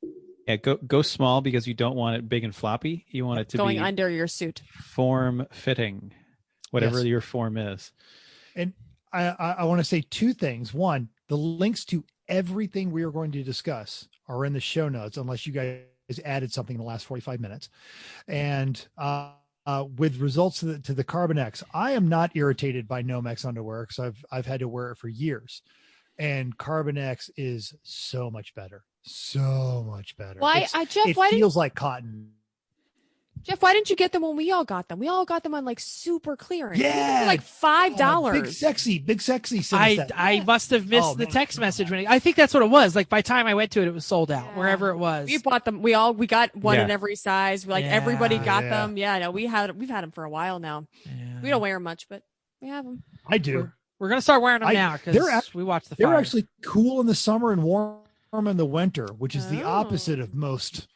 Yeah, go small because you don't want it big and floppy. You want it to going be under your suit, form fitting, whatever your form is. And I want to say two things. One, The links to everything we are going to discuss are in the show notes, unless you guys added something in the last 45 minutes. And with results to the CarbonX, I am not irritated by Nomex underwear because I've had to wear it for years. And CarbonX is so much better. So much better. It feels like cotton. Jeff, why didn't you get them when we all got them? We all got them on like super clearance. Yeah, for like $5. Big sexy. I must have missed the text message I think that's what it was. Like by the time I went to it, it was sold out wherever it was. We bought them. We got one in every size. Everybody got them. Yeah, no, we've had them for a while now. Yeah. We don't wear them much, but we have them. I do. We're gonna start wearing them now because we watch the fire. They're actually cool in the summer and warm in the winter, which is the opposite of most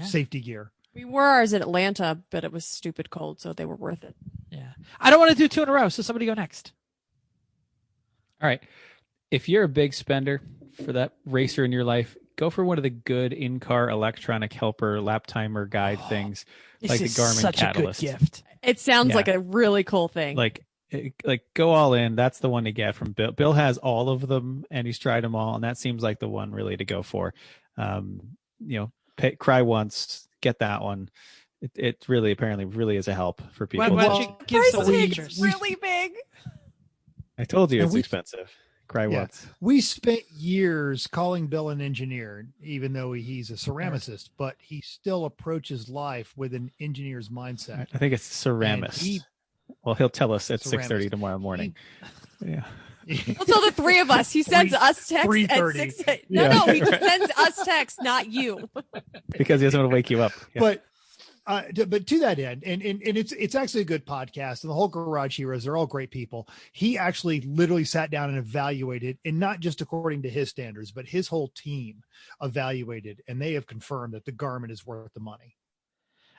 safety gear. We wore ours in Atlanta, but it was stupid cold, so they were worth it. Yeah. I don't want to do 2 in a row, so somebody go next. All right. If you're a big spender for that racer in your life, go for one of the good in-car electronic helper lap timer guide things, like the Garmin such Catalyst. A good gift. It sounds like a really cool thing. Like go all in. That's the one to get from Bill. Bill has all of them, and he's tried them all, and that seems like the one really to go for. Cry once. Get that one. It really apparently really is a help for people. Why don't you give some features? Really big. I told you it's expensive. Cry once. We spent years calling Bill an engineer, even though he's a ceramicist, but he still approaches life with an engineer's mindset. I think it's ceramist. He'll tell us at 6:30 tomorrow morning. Yeah. Well, tell the three of us. He sends us text at 6. No, he sends us text, not you. Because he doesn't want to wake you up. Yeah. But to that end, and it's actually a good podcast, and the whole Garage Heroes, they're all great people. He actually literally sat down and evaluated, and not just according to his standards, but his whole team evaluated, and they have confirmed that the Garmin is worth the money.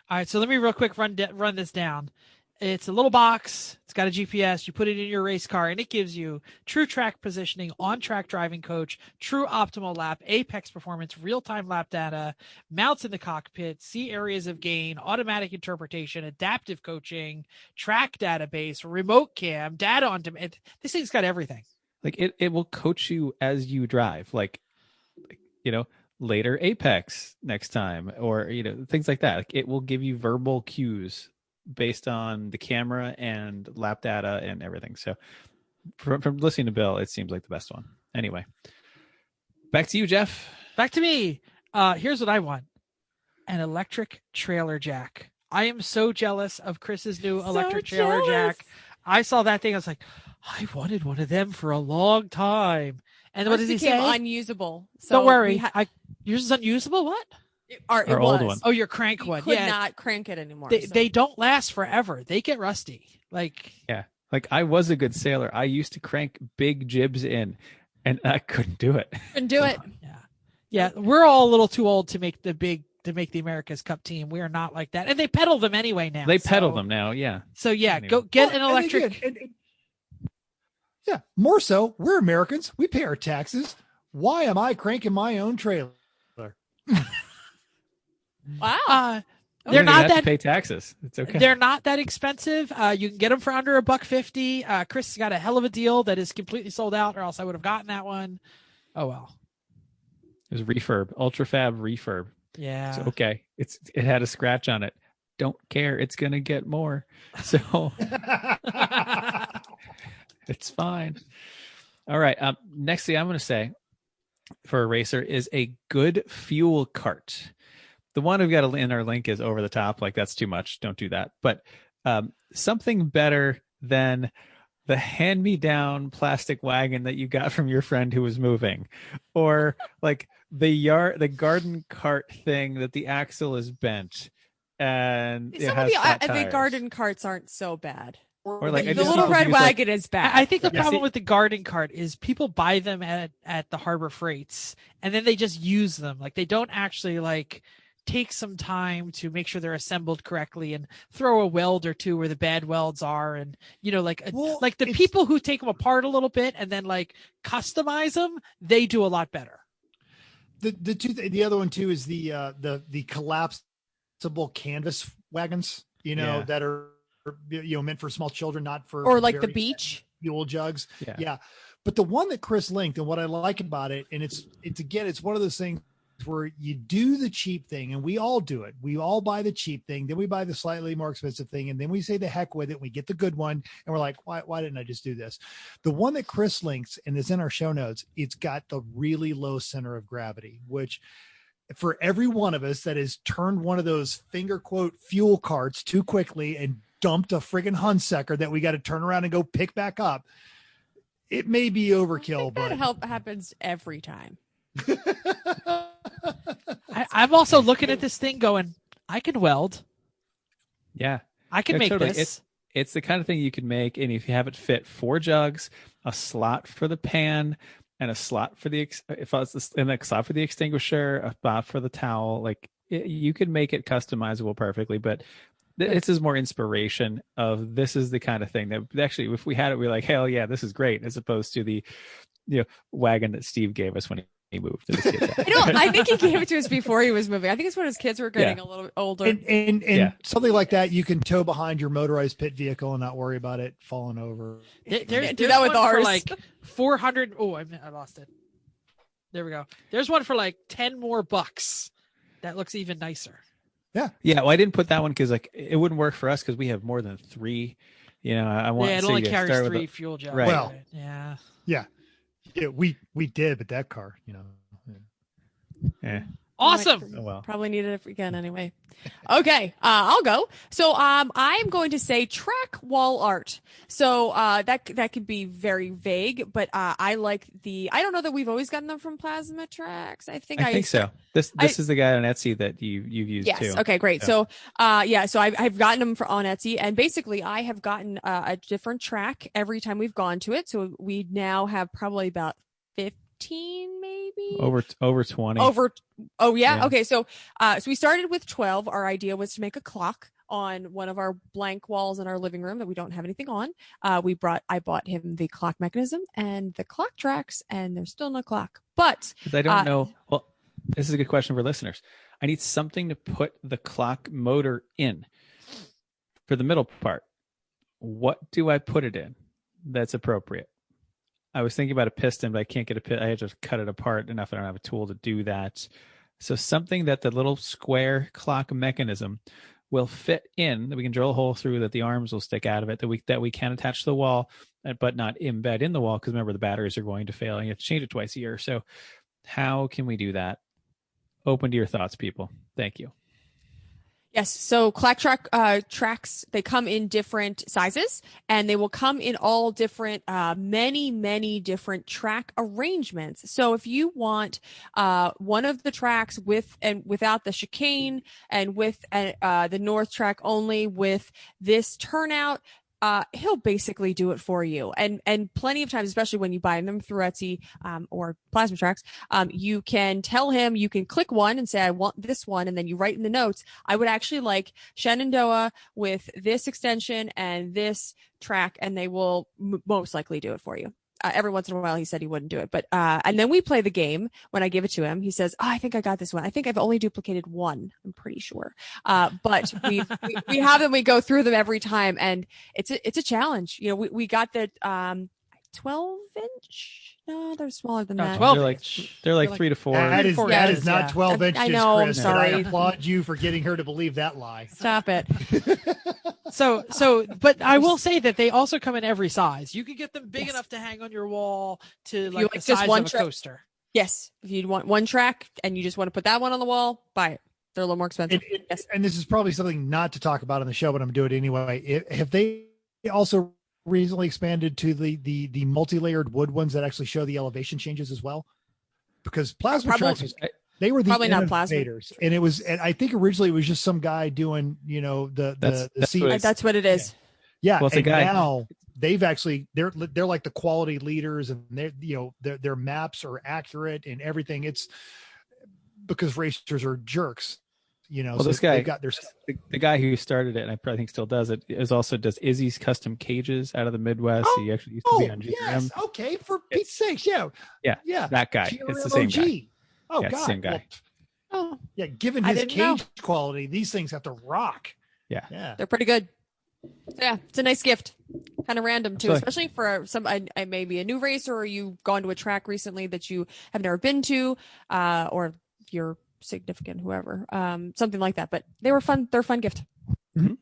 All right, so let me real quick run this down. It's a little box. It's got a GPS. You put it in your race car, and it gives you true track positioning, on-track driving coach, true optimal lap, apex performance, real-time lap data, mounts in the cockpit, see areas of gain, automatic interpretation, adaptive coaching, track database, remote cam, data on demand. This thing's got everything. Like it will coach you as you drive. Later apex next time, or things like that. Like it will give you verbal cues based on the camera and lap data and everything. So from listening to Bill, it seems like the best one. Anyway, back to you, Jeff. Back to me. Here's what I want. An electric trailer jack. I am so jealous of Chris's new electric trailer jack. I saw that thing. I was like, I wanted one of them for a long time. And what does he say? Unusable. So don't worry. Yours is unusable? What? Our old one. Oh, your crank one. Could not crank it anymore. They don't last forever. They get rusty. Yeah. Like I was a good sailor. I used to crank big jibs in, and I couldn't do it. Couldn't do it. Yeah. We're all a little too old to make the America's Cup team. We are not like that, and they pedal them anyway now. They pedal them now. Yeah. So go get an electric. More so. We're Americans. We pay our taxes. Why am I cranking my own trailer? Wow. They're not that pay taxes. It's okay. They're not that expensive. You can get them for under $150. Chris got a hell of a deal that is completely sold out, or else I would have gotten that one. Oh well. It was refurb, ultrafab refurb. Yeah. So, okay. It had a scratch on it. Don't care. It's gonna get more. So it's fine. All right. Next thing I'm going to say for a racer is a good fuel cart. The one we've got in our link is over the top. Like that's too much. Don't do that. But something better than the hand-me-down plastic wagon that you got from your friend who was moving, or like the garden cart thing that the axle is bent and some of the garden carts aren't so bad. Or like the little red wagon is bad. I think the problem with the garden cart is people buy them at the Harbor Freights, and then they just use them. Like they don't actually take some time to make sure they're assembled correctly and throw a weld or two where the bad welds are. And, people who take them apart a little bit and then customize them, they do a lot better. The other one too is the collapsible canvas wagons, that are, meant for small children, not for, or like the beach fuel jugs. Yeah. But the one that Chris linked, and what I like about it, and it's one of those things where you do the cheap thing, and we all do it. We all buy the cheap thing, then we buy the slightly more expensive thing, and then we say the heck with it. We get the good one, and we're like, why didn't I just do this? The one that Chris links, and is in our show notes, it's got the really low center of gravity, which for every one of us that has turned one of those finger quote fuel carts too quickly and dumped a friggin' Hunsaker that we got to turn around and go pick back up, it may be overkill, but that happens every time. I'm also looking at this thing going, I can weld. Yeah. I can make totally. this. It's the kind of thing you can make, and if you have it fit 4 jugs, a slot for the pan, and a slot for the slot for the extinguisher, a spot for the towel, you could make it customizable perfectly. But this is more inspiration of, this is the kind of thing that actually, if we had it, we're like, hell yeah, this is great, as opposed to the wagon that Steve gave us when he moved to the kids. I think he gave it to us before he was moving. I think it's when his kids were getting a little bit older. And something like that, you can tow behind your motorized pit vehicle and not worry about it falling over. There's that with one for ours. like 400. Oh, I lost it. There we go. There's one for like 10 more bucks. That looks even nicer. Yeah. Well, I didn't put that one because it wouldn't work for us because we have more than 3. I want. It only carries 3 fuel jugs. Right. Well, yeah. We did, but that car, Yeah. Awesome. Oh, well. Probably need it again anyway. Okay, I'll go. So I'm going to say track wall art. So that could be very vague, but I like I don't know that we've always gotten them from Plasma Tracks. I think so. This is the guy on Etsy that you've used too. Yes. Okay, great. So so I've gotten them on Etsy, and basically I have gotten a different track every time we've gone to it. So we now have probably about 15 maybe over 20 yeah. Okay, so we started with 12. Our idea was to make a clock on one of our blank walls in our living room that we don't have anything on. I bought him the clock mechanism and the clock tracks, and there's still no clock, but I don't know. Well, this is a good question for listeners. I need something to put the clock motor in for the middle part. What do I put it in that's appropriate? I was thinking about a piston, but I can't get a piston. I have to cut it apart enough. I don't have a tool to do that. So something that the little square clock mechanism will fit in, that we can drill a hole through, that the arms will stick out of it, that we can attach to the wall, but not embed in the wall, because remember, the batteries are going to fail and you have to change it twice a year. So how can we do that? Open to your thoughts, people. Thank you. Yes. So clock tracks, they come in different sizes, and they will come in all different, many different track arrangements. So if you want one of the tracks with and without the chicane, and with the north track only with this turnout, he'll basically do it for you. And plenty of times, especially when you buy them through Etsy or Plasma Tracks, you can tell him, you can click one and say, I want this one. And then you write in the notes, I would actually like Shenandoah with this extension and this track, and they will most likely do it for you. Every once in a while, he said he wouldn't do it, but and then we play the game. When I give it to him, he says, "Oh, I think I got this one. I think I've only duplicated one. I'm pretty sure." But we have them. We go through them every time, and it's a challenge. We got the 12-inch. No, they're smaller than that. 12-inch. They're like 3 to 4. That is not 12 inches. I know. Chris, I'm sorry. I applaud you for getting her to believe that lie. Stop it. But I will say that they also come in every size. You can get them big enough to hang on your wall to like the size of a coaster. Yes. If you want one track and you just want to put that one on the wall, buy it. They're a little more expensive. Yes. And this is probably something not to talk about on the show, but I'm going to do it anyway. Have they also recently expanded to the multi-layered wood ones that actually show the elevation changes as well? Because Plasma Tracks, they were the innovators, and and I think originally it was just some guy doing, the seat. That's what it is. Yeah. Well, and now they've actually, they're like the quality leaders, and their maps are accurate and everything. It's because racers are jerks. Well, so this guy, they've got their the guy who started it, and I probably think still does it, does Izzy's Custom Cages out of the Midwest. He actually used to be on GRM. Yes. Okay, for Pete's sakes, yeah, that guy. GRM it's the same guy. Oh, God. Same guy. Given his cage quality, these things have to rock. Yeah, they're pretty good. Yeah, it's a nice gift. Kind of random too, Absolutely. especially for some I maybe a new racer, or you've gone to a track recently that you have never been to, or your significant whoever, something like that. But they were fun. They're a fun gift. Mhm.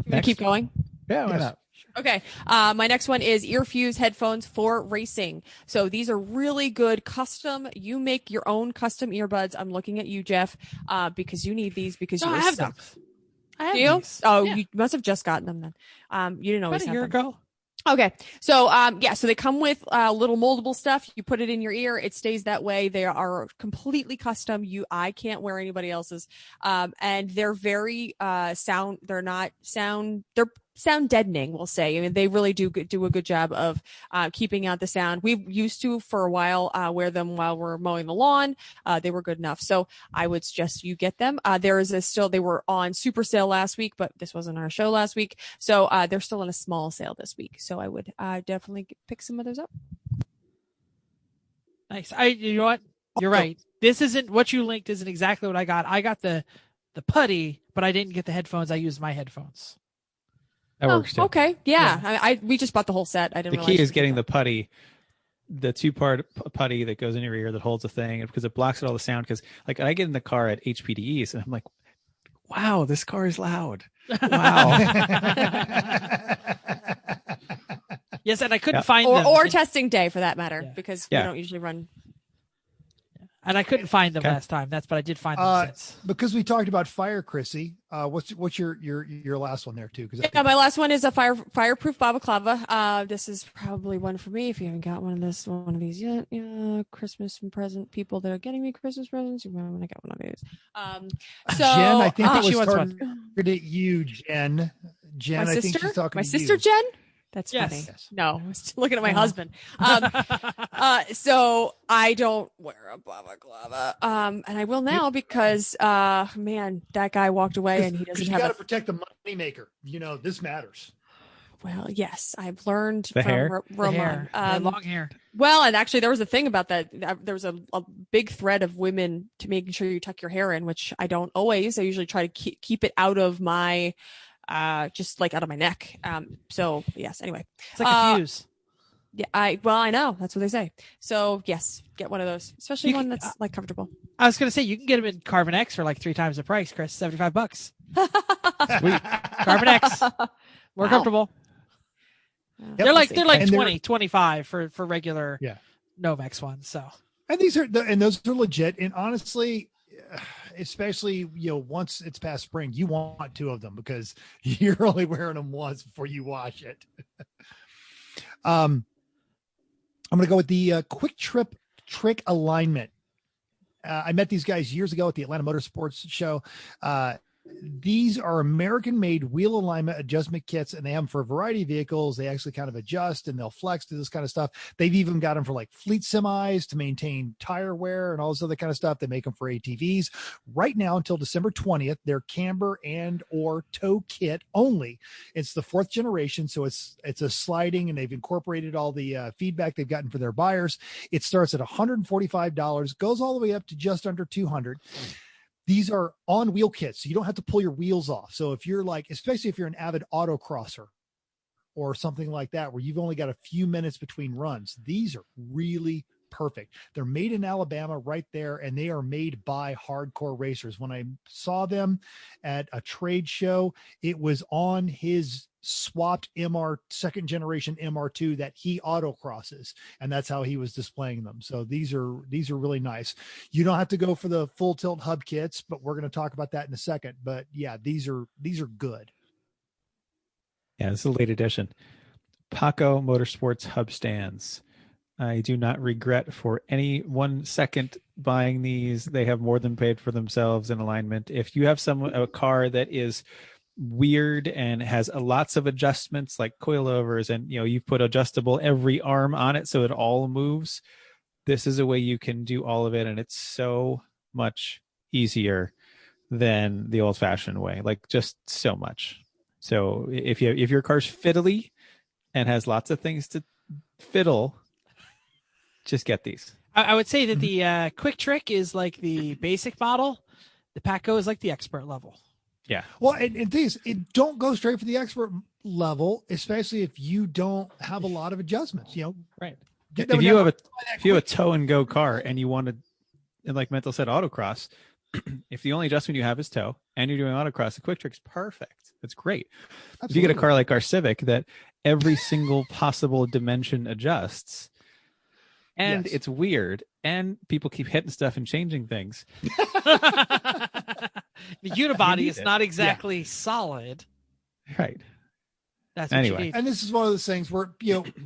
You want to keep going? Yeah, why Yes. not? Okay. My next one is Earfuse headphones for racing. So these are really good custom. You make your own custom earbuds. I'm looking at you, Jeff, because you need these because No, you I are have stuck. these. I have Do you? these. Oh, Yeah. you must have just gotten them then. You didn't About always a have year them. ago. Okay. So, yeah, so they come with little moldable stuff. You put it in your ear. It stays that way. They are completely custom. I can't wear anybody else's. And they're very sound. They're not sound. They're sound deadening, we'll say. I mean, they really do a good job of keeping out the sound. We used to, for a while, wear them while we're mowing the lawn. They were good enough. So I would suggest you get them. They were on super sale last week, but this wasn't our show last week. So they're still on a small sale this week. So I would definitely pick some of those up. Nice. You know what? You're right. This isn't what you linked. Isn't exactly what I got. I got the putty, but I didn't get the headphones. I used my headphones. That works too. Okay. Yeah. We just bought the whole set. I didn't The realize key is you getting did the putty, the 2-part putty that goes in your ear that holds a thing, because it blocks out all the sound. Because like I get in the car at HPDEs and I'm like, wow, this car is loud. Wow. Yes, and I couldn't Yeah. find that. them. Or testing day for that matter, Yeah. because Yeah. we don't usually run. And I couldn't find them Okay. last time. But I did find them since. Because we talked about fire, Chrissy. What's your last one there too? Because Yeah, my last one is a fireproof balaclava. This is probably one for me if you haven't got one of these yet. Yeah, Christmas present people that are getting me Christmas presents. You might want to get one of these. So Jen, I think it she was wants targeted at you, Jen. Jen, my I sister, think she's talking my to sister you. Jen. That's Yes. funny. Yes. No, I was still looking at my Uh-huh. husband. So I don't wear a balaclava. And I will now because, man, that guy walked away and he Because doesn't you got have to protect the money maker. You know, this matters. well, yes, I've learned The from hair? The Roman. hair. The long hair. Well, and actually there was a thing about that. There was a big thread of women to making sure you tuck your hair in, which I don't always. I usually try to keep it out of my, just like out of my neck. So yes, anyway. It's like a fuse. Yeah, I know that's what they say. So yes, get one of those, especially one that's like comfortable. I was gonna say you can get them in CarbonX for like 3 times the price, Chris. $75. Sweet. CarbonX. More Wow. comfortable. Yep, They're like And 20, 25 for regular Yeah. Novex ones. So And those are legit. And honestly, especially once it's past spring, you want 2 of them because you're only wearing them once before you wash it. I'm going to go with the Quick Trip Trick Alignment. I met these guys years ago at the Atlanta Motorsports Show. These are American-made wheel alignment adjustment kits, and they have them for a variety of vehicles. They actually kind of adjust, and they'll flex to this kind of stuff. They've even got them for like fleet semis to maintain tire wear and all this other kind of stuff. They make them for ATVs. Right now until December 20th, they're camber and or tow kit only. It's the 4th generation, so it's a sliding, and they've incorporated all the feedback they've gotten for their buyers. It starts at $145, goes all the way up to just under $200. These are on wheel kits, so you don't have to pull your wheels off. So if you're especially if you're an avid autocrosser or something like that, where you've only got a few minutes between runs, these are really perfect. They're made in Alabama right there, and they are made by hardcore racers. When I saw them at a trade show, it was on his swapped 2nd generation MR2 that he autocrosses, and that's how he was displaying them. So these are really nice. You don't have to go for the full tilt hub kits, but we're going to talk about that in a second. But yeah, these are good. Yeah, this is a late edition. Paco Motorsports hub stands. I do not regret for any 1 second buying these. They have more than paid for themselves in alignment. If you have a car that is weird and has lots of adjustments like coilovers, and you put adjustable every arm on it so it all moves, this is a way you can do all of it, and it's so much easier than the old-fashioned way, like just so much. So if your car's fiddly and has lots of things to fiddle, just get these. I would say that the Quick Trick is like the basic model. The Paco is like the expert level. Yeah. Well, and things, don't go straight for the expert level, especially if you don't have a lot of adjustments. Right. Get If them you down have by that a quick. tow and go car and you want to, and like Mental said, autocross, if the only adjustment you have is tow and you're doing autocross, the quick trick's perfect. That's great. If you get a car like our Civic that every single possible dimension adjusts, and Yes. it's weird, and people keep hitting stuff and changing things. The unibody need is it. not exactly solid. Right. That's what Anyway. you need. And this is one of those things where,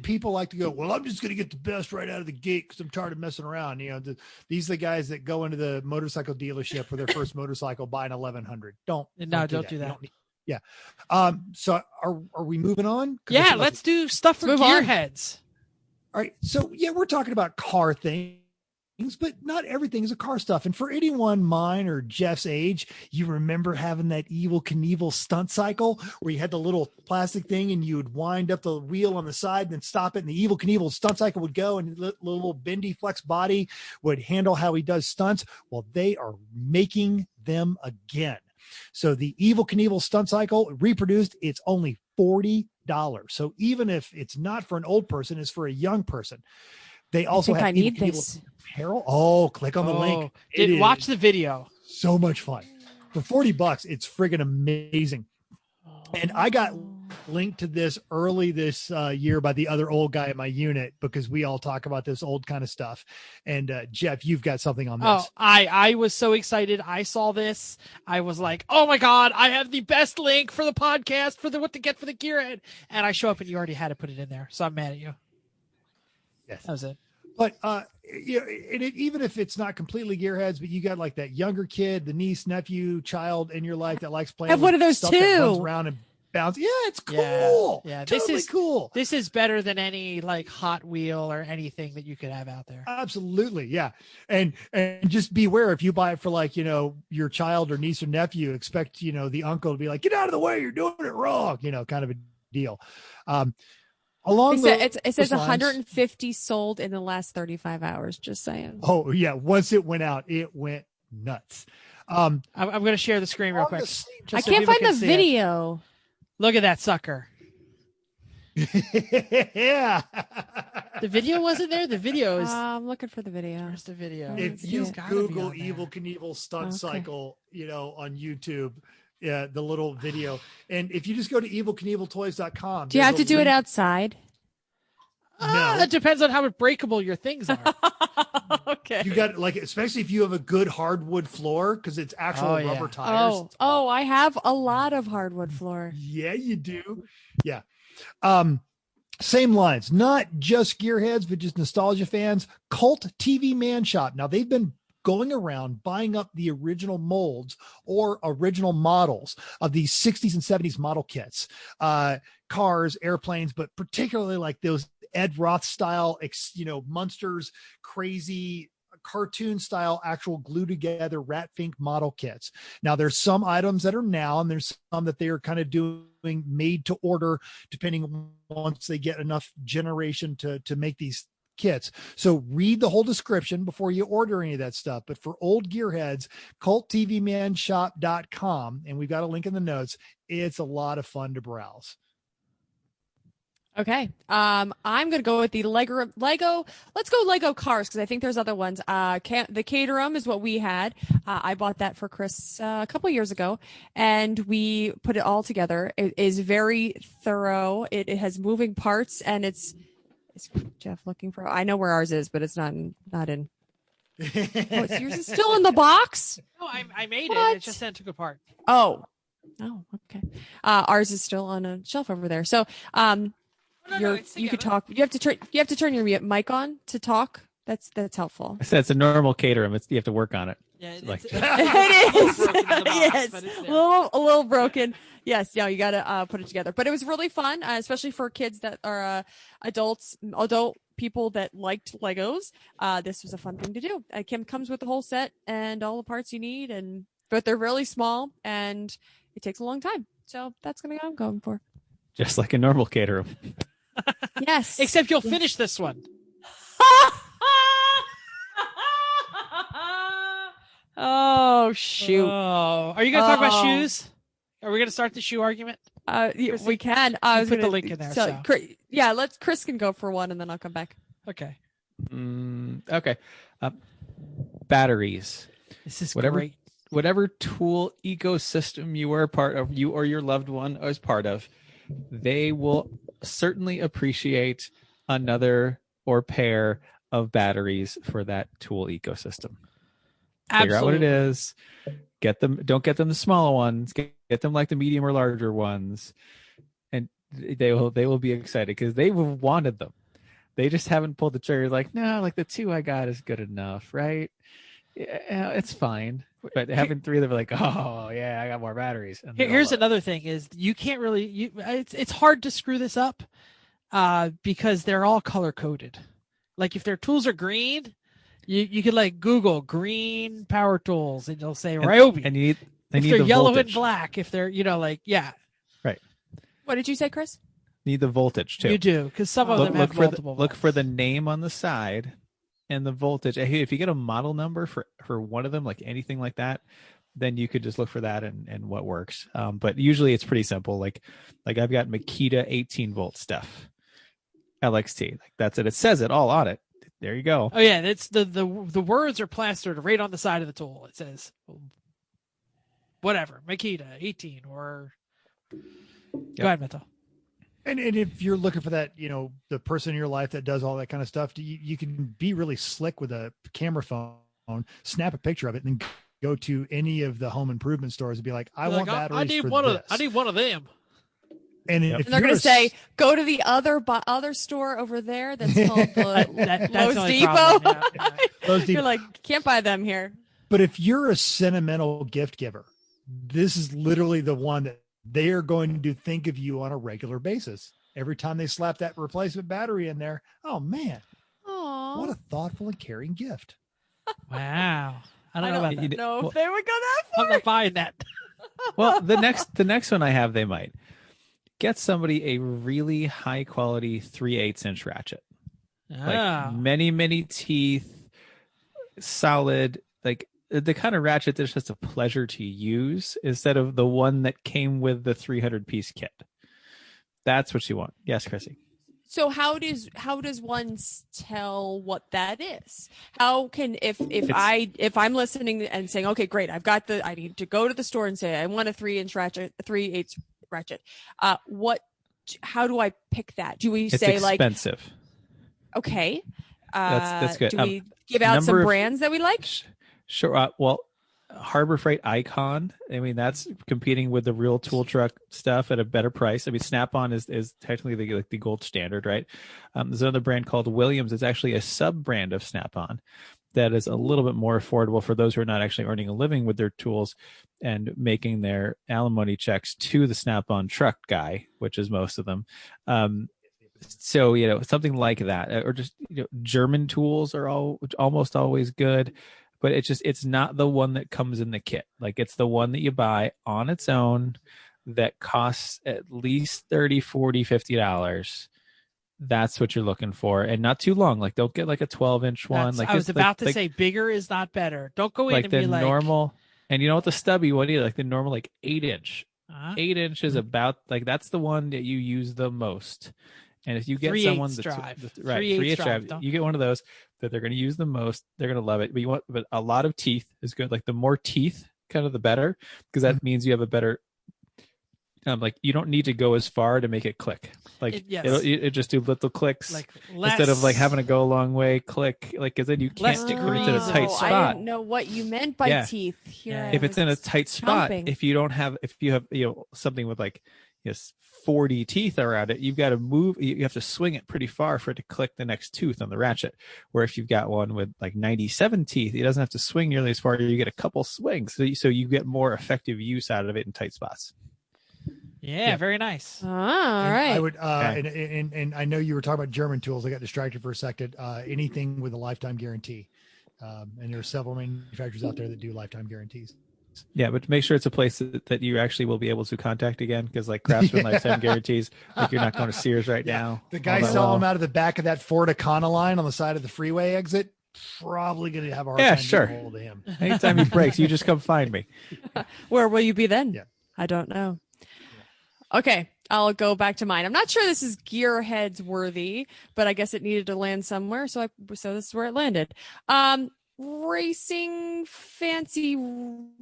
people like to go, well, I'm just going to get the best right out of the gate because I'm tired of messing around. These are the guys that go into the motorcycle dealership for their first motorcycle, buy an 1100. Don't Do You that. don't need- yeah. So are we moving on? 'Cause I Yeah, feel like let's do stuff for Let's move on. gearheads. All right. So we're talking about car things, but not everything is a car stuff. And for anyone mine or Jeff's age, you remember having that Evel Knievel stunt cycle where you had the little plastic thing and you would wind up the wheel on the side and then stop it. And the Evel Knievel stunt cycle would go and the little bendy flex body would handle how he does stunts. Well, they are making them again. So the Evel Knievel stunt cycle reproduced, it's only $40. So even if it's not for an old person, it's for a young person. They also have I need Evel Knievel this. apparel. Oh, click on the link. Watch the video. So much fun. For $40, it's friggin' amazing. And I got linked to this early this year by the other old guy in my unit because we all talk about this old kind of stuff. And Jeff, you've got something on this. Oh, I was so excited. I saw this. I was like, oh my God, I have the best link for the podcast for what to get for the gearhead. And I show up and you already had to put it in there. So I'm mad at you. Yes. That was it. But even if it's not completely gearheads, but you got like that younger kid, the niece, nephew, child in your life that likes playing. I have one of those stuff that runs too. around and bounce. Yeah, it's cool. Yeah, totally this is cool. This is better than any like Hot Wheel or anything that you could have out there. Absolutely, yeah. And just beware if you buy it for like your child or niece or nephew, expect the uncle to be like, get out of the way, you're doing it wrong, kind of a deal. It says 150 sold in the last 35 hours. Just saying. Oh yeah, once it went out, it went nuts. I'm going to share the screen real quick. I can't find the video. Look at that sucker. Yeah. The video wasn't there. The video is. I'm looking for the video. Where's the video? If you Google Evel Knievel stunt cycle, on YouTube, yeah, the little video. And if you just go to evilknieveltoys.com. Do you have to do it outside? No. It depends on how breakable your things are. Okay. You got especially if you have a good hardwood floor because it's actual rubber tires. Oh, I have a lot of hardwood floor. Yeah, you do. Yeah. Same lines, not just gearheads, but just nostalgia fans. Cult TV Man Shop. Now they've been going around buying up the original molds or original models of these 60s and 70s model kits, cars, airplanes, but particularly like those Ed Roth style, Munsters, crazy cartoon style, actual glue together Rat Fink model kits. Now there's some items that are now, and there's some that they are kind of doing made to order, depending once they get enough generation to make these kits. So read the whole description before you order any of that stuff. But for old gearheads, culttvmanshop.com, and we've got a link in the notes. It's a lot of fun to browse. Okay. I'm going to go with the Lego. Let's go Lego cars because I think there's other ones. The Caterham is what we had. I bought that for Chris a couple years ago, and we put it all together. It is very thorough. It has moving parts, and it's Jeff looking for. I know where ours is, but it's not in. Yours is still in the box. No, I made it. It just then took apart. Oh, okay. Ours is still on a shelf over there. So, you could talk. You have to turn your mic on to talk. That's helpful. I said it's a normal Caterham. You have to work on it. Yeah, Like it is. Yes, a little broken. Yes, you got to put it together. But it was really fun, especially for kids that are adult people that liked Legos. This was a fun thing to do. Kim comes with the whole set and all the parts you need, but they're really small and it takes a long time. So that's what I'm going for. Just like a normal Caterham. Yes, except you'll finish this one. Oh shoot! Oh, are you going to talk about shoes? Are we going to start the shoe argument? We can. I was put gonna the link in there, So, so. Chris can go for one, and then I'll come back. Okay. Okay. Batteries. This is Whatever great. whatever tool ecosystem you are a part of, you or your loved one is part of, they will certainly appreciate another or pair of batteries for that tool ecosystem. Figure out what it is. Get them. Don't get them the smaller ones. Get them like the medium or larger ones, and they will be excited because they've wanted them. They just haven't pulled the trigger. Like, no, like the 2 I got is good enough, right? Yeah, it's fine. But having 3 of them, like, oh yeah, I got more batteries. Here's another thing: is you can't really. It's hard to screw this up, because they're all color coded. Like if their tools are green, you could like Google green power tools, and it'll say Ryobi. And if they're the yellow voltage. and black, if they're right. What did you say, Chris? Need the voltage too. You do, because some of them have multiple. Look for the name on the side and the voltage. If you get a model number for one of them, like anything like that, then you could just look for that and what works. But usually it's pretty simple. Like I've got Makita 18-volt stuff, LXT. Like that's it. It says it all on it. There you go. Oh yeah, it's the words are plastered right on the side of the tool. It says whatever, Makita 18 or. Go ahead, Mental. And if you're looking for that, the person in your life that does all that kind of stuff, you can be really slick with a camera phone, snap a picture of it, and then go to any of the home improvement stores and be like, I want batteries I need for one this. I need one of them. And if they're going to say, go to the other store over there that's called Lowe's Depot. Lowe's Depot. You're like, can't buy them here. But if you're a sentimental gift giver, this is literally the one that they are going to think of you on a regular basis. Every time they slap that replacement battery in there, oh man, Aww. What a thoughtful and caring gift. Wow. I don't know about that. know if they would go that far. I'm not buying that. Well, the next one I have, they might get somebody a really high quality 3/8 inch ratchet. Like many teeth, solid, like the kind of ratchet that's just a pleasure to use instead of the one that came with the 300-piece kit. That's what you want. Yes, Chrissy. So how does one tell what that is? How can if I'm listening and saying, okay, great, I need to go to the store and say I want a 3-inch ratchet, a 3/8 ratchet. How do I pick that? Do we say expensive. Okay. That's good. Do we give out some brands that we like? Sure. Well, Harbor Freight Icon. I mean, that's competing with the real tool truck stuff at a better price. I mean, Snap-on is technically the gold standard, right? There's another brand called Williams. It's actually a sub brand of Snap-on that is a little bit more affordable for those who are not actually earning a living with their tools and making their alimony checks to the Snap-on truck guy, which is most of them. So, something like that, or just, German tools are almost always good, but it's not the one that comes in the kit. Like it's the one that you buy on its own that costs at least $30, $40, $50. That's what you're looking for, and not too long. Like don't get like a 12-inch one. Like I was about to say, bigger is not better. Don't go in like and the be like normal. And you know what, the stubby one, like the normal, like 8-inch. 8-inch is about like that's the one that you use the most. And if you get someone that's right, 3/8 drive, you get one of those that they're going to use the most. They're going to love it. But a lot of teeth is good. Like the more teeth, kind of the better, because that means you have a better. Like you don't need to go as far to make it click. Like it just do little clicks, like instead of like having to go a long way. Click, like because then you can't. It's in a tight spot. I didn't know what you meant by teeth. Here if it's in a tight spot, if you have something with like 40 teeth around it, you've got to move. You have to swing it pretty far for it to click the next tooth on the ratchet. Where if you've got one with like 97 teeth, it doesn't have to swing nearly as far. You get a couple swings, so you get more effective use out of it in tight spots. Yeah, very nice. All right. I would, and I know you were talking about German tools. I got distracted for a second. Anything with a lifetime guarantee, and there are several manufacturers out there that do lifetime guarantees. Yeah, but make sure it's a place that you actually will be able to contact again, because like Craftsman lifetime guarantees, like you're not going to Sears right now. The guy selling them out of the back of that Ford Econoline on the side of the freeway exit, probably going to have a hard time getting hold of him. Anytime he breaks, you just come find me. Where will you be then? Yeah. I don't know. Okay, I'll go back to mine. I'm not sure this is gearheads worthy, but I guess it needed to land somewhere, so this is where it landed. Racing fancy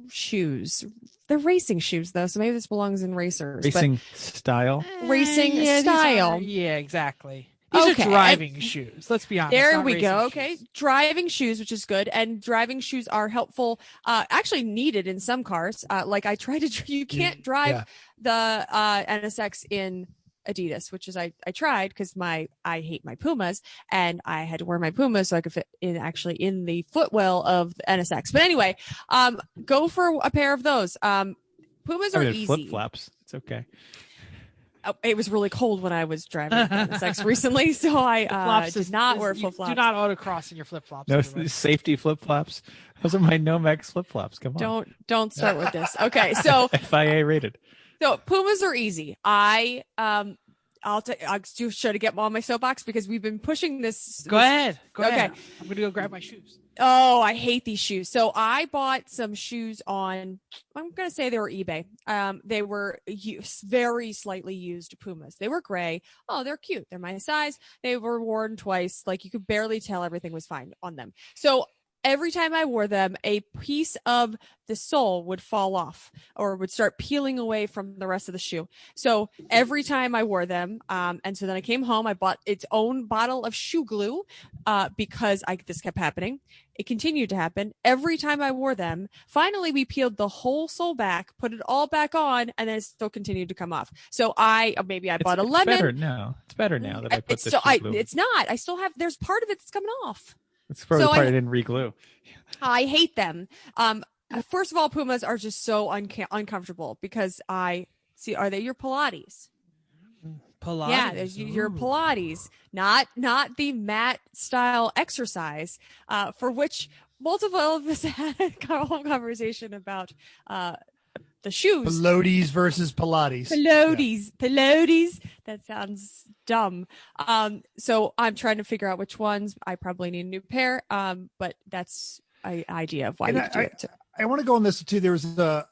shoes. They're racing shoes though, so maybe this belongs in racers. Racing style. Racing style. Yeah, exactly. These are driving shoes. Let's be honest. There we go. Shoes. Okay. Driving shoes, which is good. And driving shoes are helpful, actually needed in some cars. Like I tried to, you can't drive the NSX in Adidas, which is I tried because I hate my Pumas and I had to wear my Pumas so I could fit in the footwell of the NSX. But anyway, go for a pair of those. Pumas are easy. Flip flops. It's okay. It was really cold when I was driving NSX recently, so I did not wear flip flops. Do not autocross in your flip flops. No safety flip flops. Those are my Nomex flip flops. Come on. Don't start with this. Okay, so FIA rated. So Pumas are easy. I'll should get on my soapbox because we've been pushing this. Go ahead. I'm gonna go grab my shoes. Oh, I hate these shoes. So I bought some shoes on, I'm going to say they were eBay. They were very slightly used Pumas. They were gray. Oh, they're cute. They're my size. They were worn twice. Like you could barely tell everything was fine on them. So every time I wore them, a piece of the sole would fall off or would start peeling away from the rest of the shoe. So every time I wore them, and so then I came home, I bought its own bottle of shoe glue, because this kept happening. It continued to happen every time I wore them. Finally, we peeled the whole sole back, put it all back on, and then it still continued to come off. So I bought a lemon. It's better now that I put the shoe glue. It's not. I still have. There's part of it that's coming off. It's probably the part I didn't re-glue. I hate them. First of all, Pumas are just so uncomfortable because are they your Pilates? Pilates. Yeah, there's your Pilates, not the mat style exercise, for which multiple of us had a whole conversation about the shoes. Pilates versus Pilates. Pilates. That sounds dumb. So I'm trying to figure out which ones. I probably need a new pair. But that's an idea of why you do it. I want to go on this too. There was a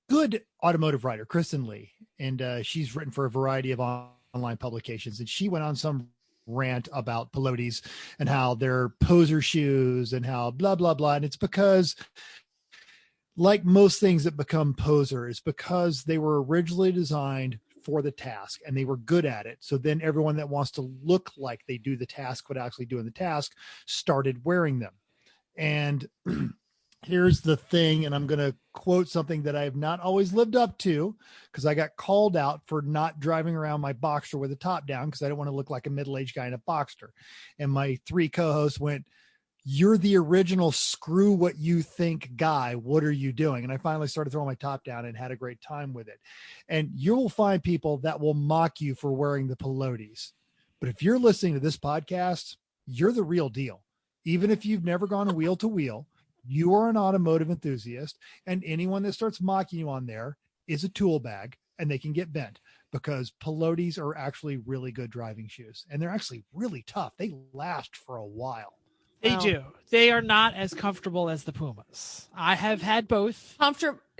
good automotive writer, Kristen Lee, and she's written for a variety of online publications, and she went on some rant about Pilates and how they're poser shoes and how blah blah blah. And it's because, like most things that become poser, is because they were originally designed for the task and they were good at it. So then everyone that wants to look like they do the task but actually doing the task started wearing them. And here's the thing, and I'm going to quote something that I have not always lived up to because I got called out for not driving around my Boxster with the top down because I don't want to look like a middle-aged guy in a Boxster. And my three co-hosts went, "You're the original screw what you think guy. What are you doing?" And I finally started throwing my top down and had a great time with it. And you will find people that will mock you for wearing the Pilates. But if you're listening to this podcast, you're the real deal. Even if you've never gone wheel to wheel, you are an automotive enthusiast, and anyone that starts mocking you on there is a tool bag and they can get bent because Pilates are actually really good driving shoes and they're actually really tough. They last for a while. They do. They are not as comfortable as the Pumas. I have had both.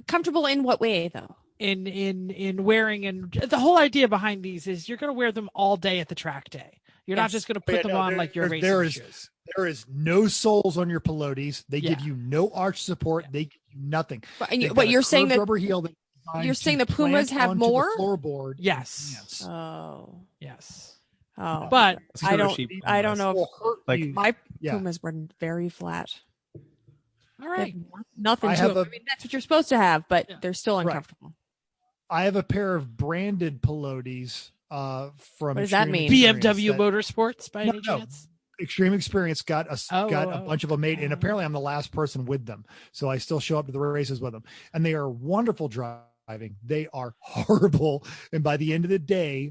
Comfortable in what way though? In wearing, and the whole idea behind these is you're going to wear them all day at the track day. You're not just going to put them on like your racing shoes. There is no soles on your Pilates. They give you no arch support. They give you nothing. What you're saying that rubber heel that you're saying the Pumas have more floorboard. Yes. Oh. Yes. Oh. But I don't know. Like my Pumas were very flat. All right. Nothing to them. I mean, that's what you're supposed to have, but they're still uncomfortable. I have a pair of branded Pilates from what does that mean? BMW Motorsports by any chance? Extreme Experience got a bunch of them made, and apparently I'm the last person with them, so I still show up to the races with them, and they are wonderful driving. They are horrible, and by the end of the day,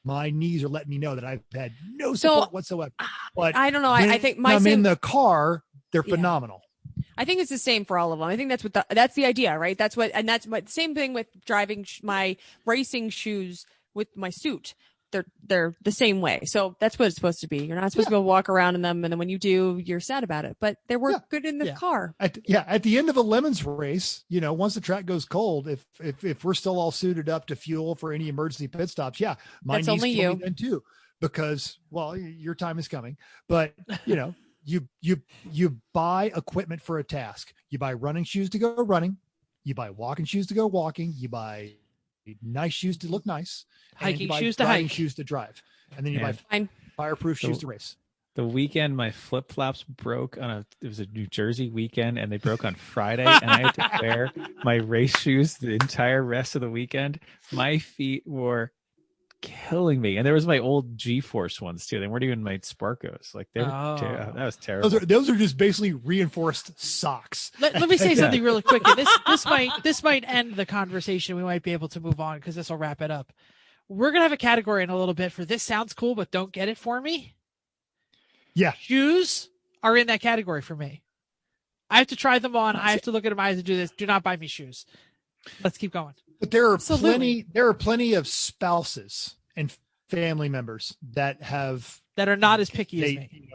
my knees are letting me know that I've had no support whatsoever. But I don't know. I think I'm in the car. They're phenomenal. I think it's the same for all of them. I think that's the idea, right? That's what same thing with driving my racing shoes with my suit. they're the same way. So that's what it's supposed to be. You're not supposed to be able to walk around in them, and then when you do, you're sad about it. But they work good in the car. At the end of a lemons race, once the track goes cold, if we're still all suited up to fuel for any emergency pit stops, mine That's needs only to you. then too, because your time is coming. But you buy equipment for a task. You buy running shoes to go running. You buy walking shoes to go walking. You buy nice shoes to look nice. Hiking shoes to hike. Shoes to drive. And then you buy fireproof shoes to race. The weekend my flip-flops broke it was a New Jersey weekend, and they broke on Friday, and I had to wear my race shoes the entire rest of the weekend. My feet were killing me. And there was my old G-Force ones too. They weren't even my Sparkos. Like they were that was terrible. Those are just basically reinforced socks. Let me say something really quick. This might end the conversation. We might be able to move on because this will wrap it up. We're gonna have a category in a little bit for this sounds cool, but don't get it for me. Yeah. Shoes are in that category for me. I have to try them on. I have to look at them. I have to do this. Do not buy me shoes. Let's keep going. But there are plenty of spouses and family members that are not as picky as me.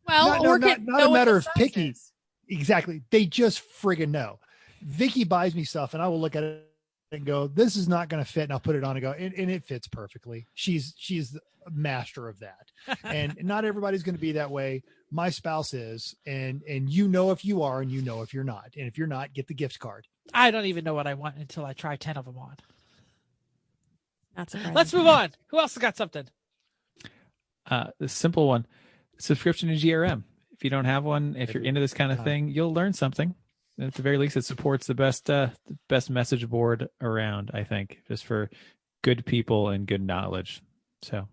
Not a matter of picky. Exactly. They just friggin' know. Vicky buys me stuff and I will look at it and go, this is not going to fit. And I'll put it on and go, and it fits perfectly. She's the master of that. And not everybody's going to be that way. My spouse is, and if you are, and if you're not. And if you're not, get the gift card. I don't even know what I want until I try 10 of them on. Not surprising. Let's move on. Who else has got something? The simple one, subscription to GRM. If you don't have one, if you're into this kind of thing, you'll learn something. At the very least, it supports the best message board around, I think, just for good people and good knowledge. So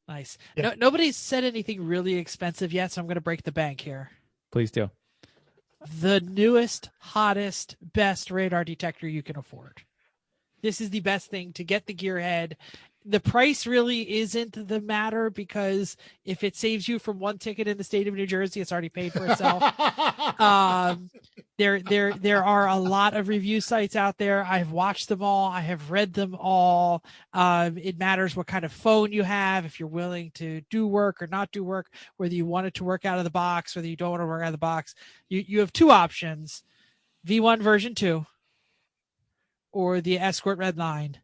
nice. Yeah. Nobody's said anything really expensive yet, so I'm going to break the bank here. Please do. The newest, hottest, best radar detector you can afford. This is the best thing to get the gearhead. The price really isn't the matter, because if it saves you from one ticket in the state of New Jersey, it's already paid for itself. There are a lot of review sites out there. I've watched them all. I have read them all. It matters what kind of phone you have, if you're willing to do work or not do work, whether you want it to work out of the box, whether you don't want to work out of the box. You have two options: V1 version 2 or the Escort Red Line.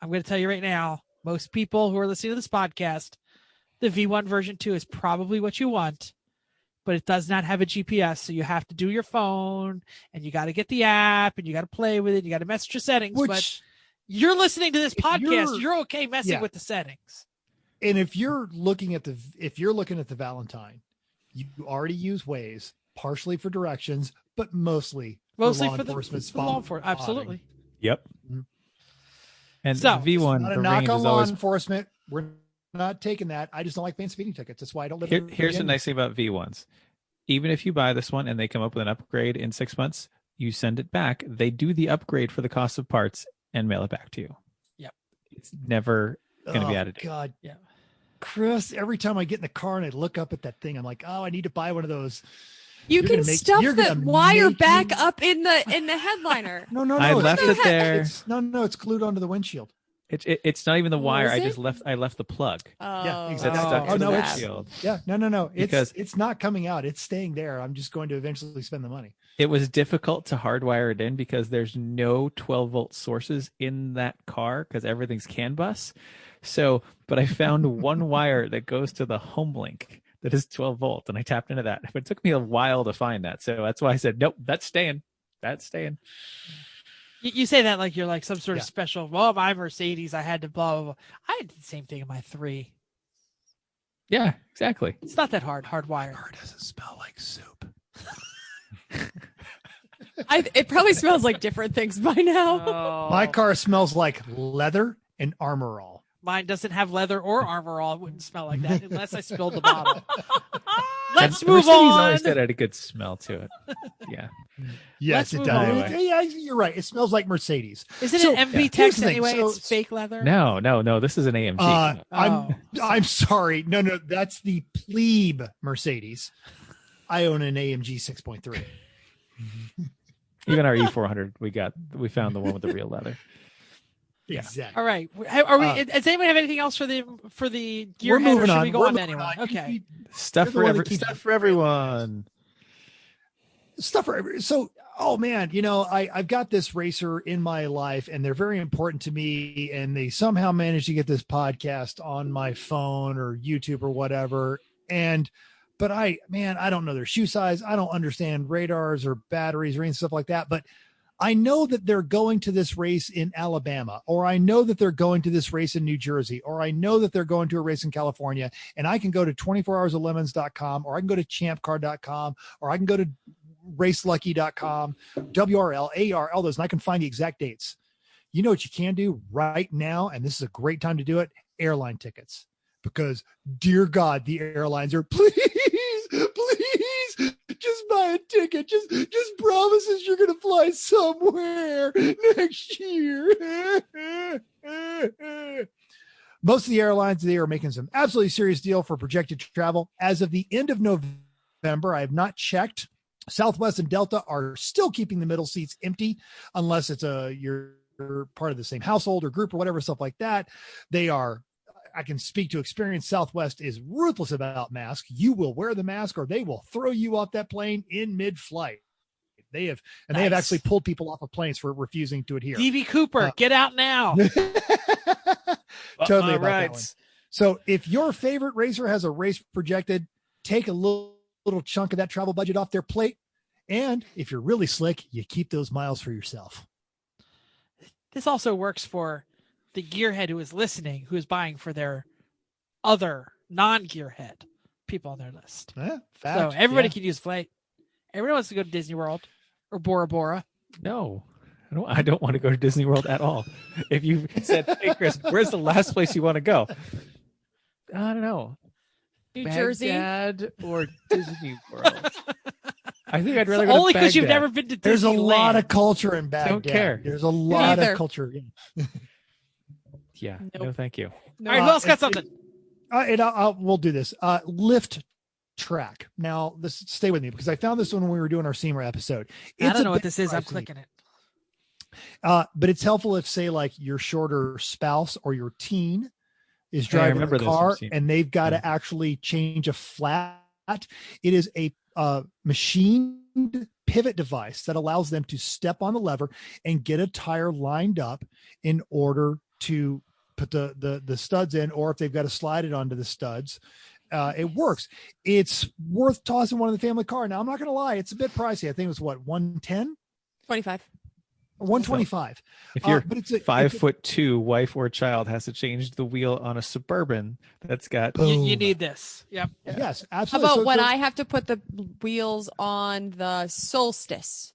I'm going to tell you right now, most people who are listening to this podcast, the V1 version 2 is probably what you want, but it does not have a GPS. So you have to do your phone, and you got to get the app, and you got to play with it. You got to mess with your settings. But you're listening to this podcast. You're okay messing with the settings. And if you're looking at the Valentine, you already use Waze, partially for directions, but mostly for law enforcement. Absolutely. Yep. Mm-hmm. And so, V1, not a knock on law enforcement. We're not taking that. I just don't like paying speeding tickets. That's why I don't live here. Here's the nice thing about V1s. Even if you buy this one and they come up with an upgrade in 6 months, you send it back. They do the upgrade for the cost of parts and mail it back to you. Yep. It's never going to be added. God. Yeah. Chris, every time I get in the car and I look up at that thing, I'm like, oh, I need to buy one of those. You can stuff the wire back up in the headliner. No. I left it there. It's glued onto the windshield. It's not even the wire. I left the plug. Oh, yeah, exactly. Stuck to the windshield. Yeah, no. It's not coming out. It's staying there. I'm just going to eventually spend the money. It was difficult to hardwire it in because there's no 12-volt sources in that car because everything's CAN bus. So, but I found one wire that goes to the home link that is 12 volt, and I tapped into that. But it took me a while to find that. So that's why I said, nope, that's staying. You say that like you're like some sort of special, well, my Mercedes, I had to blah, blah, blah. I had the same thing in my 3. Yeah, exactly. It's not that hardwired. Car doesn't smell like soup. It probably smells like different things by now. Oh. My car smells like leather and Armor All. Mine doesn't have leather or Armor All. It wouldn't smell like that unless I spilled the bottle. Let's move Mercedes on. always said it had a good smell to it. Yeah. Yes, it does. Anyway. Yeah, you're right. It smells like Mercedes. Isn't it MB Tex anyway? It's fake leather. No. This is an AMG. I'm sorry. No. That's the plebe Mercedes. I own an AMG 6.3. Even our E400, we found the one with the real leather. Yeah. Exactly. All right. Are we? Does anybody have anything else for the We're gearhead, or moving should on. we go We're on to moving anyone? on. Okay. Stuff You're the one for that keeps stuff for everyone. Stuff for every. So, oh man, I've got this racer in my life, and they're very important to me. And they somehow managed to get this podcast on my phone or YouTube or whatever. But I don't know their shoe size. I don't understand radars or batteries or any stuff like that. But I know that they're going to this race in Alabama, or I know that they're going to this race in New Jersey, or I know that they're going to a race in California, and I can go to 24hoursoflemons.com, or I can go to champcar.com, or I can go to racelucky.com, WRL, AR, all those, and I can find the exact dates. You know what you can do right now, and this is a great time to do it, airline tickets. Because, dear God, the airlines are, please, just buy a ticket. Just promise us you're going to fly somewhere next year. Most of the airlines, they are making some absolutely serious deal for projected travel. As of the end of November, I have not checked. Southwest and Delta are still keeping the middle seats empty unless it's you're part of the same household or group or whatever, stuff like that. I can speak to experience. Southwest is ruthless about masks. You will wear the mask or they will throw you off that plane in mid-flight. They have actually pulled people off of planes for refusing to adhere. DB Cooper, get out now. Totally about that one. So if your favorite racer has a race projected, take a little chunk of that travel budget off their plate. And if you're really slick, you keep those miles for yourself. This also works for the gearhead who is listening, who is buying for their other non-gearhead people on their list. So everybody can use flight. Everybody wants to go to Disney World or Bora Bora. No, I don't want to go to Disney World at all. If you said, hey, Chris, where's the last place you want to go? I don't know. New Jersey or Disney World. I think I'd rather go only to because you've Baghdad. never been to Disneyland. There's a lot of culture in Baghdad. Don't care. There's a lot of culture. Yeah. Nope. No, thank you. All right, who else got something? We'll do this. Lift track. Now, stay with me because I found this one when we were doing our SEMA episode. I don't know what this is. I'm clicking it. But it's helpful if, say, like your shorter spouse or your teen is driving a car and they've got to actually change a flat. It is a machined pivot device that allows them to step on the lever and get a tire lined up in order to put the studs in, or if they've got to slide it onto the studs. It works. It's worth tossing one in the family car. Now, I'm not going to lie. It's a bit pricey. I think it was what, 110? 25. 125. If your but it's 5'2" wife or child has to change the wheel on a Suburban, that's got you need this. Yep. Yes, How absolutely. about when I have to put the wheels on the Solstice?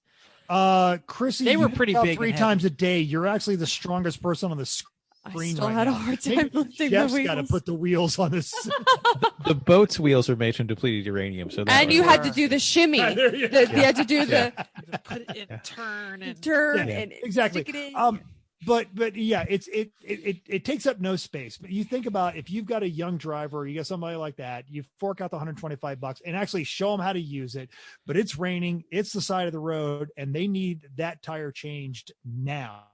Chrissy, they were pretty big 3 times a day. You're actually the strongest person on the screen. I still right had now. a hard time lifting the Jeff's wheels. got to put the wheels on this. the boat's wheels are made from depleted uranium, so that And you had to do the shimmy. You had to do the Put it in, turn and and exactly. stick it in. But yeah, it takes up no space. But you think about if you've got a young driver, you got somebody like that, you fork out the $125 and actually show them how to use it. But it's raining, it's the side of the road, and they need that tire changed now.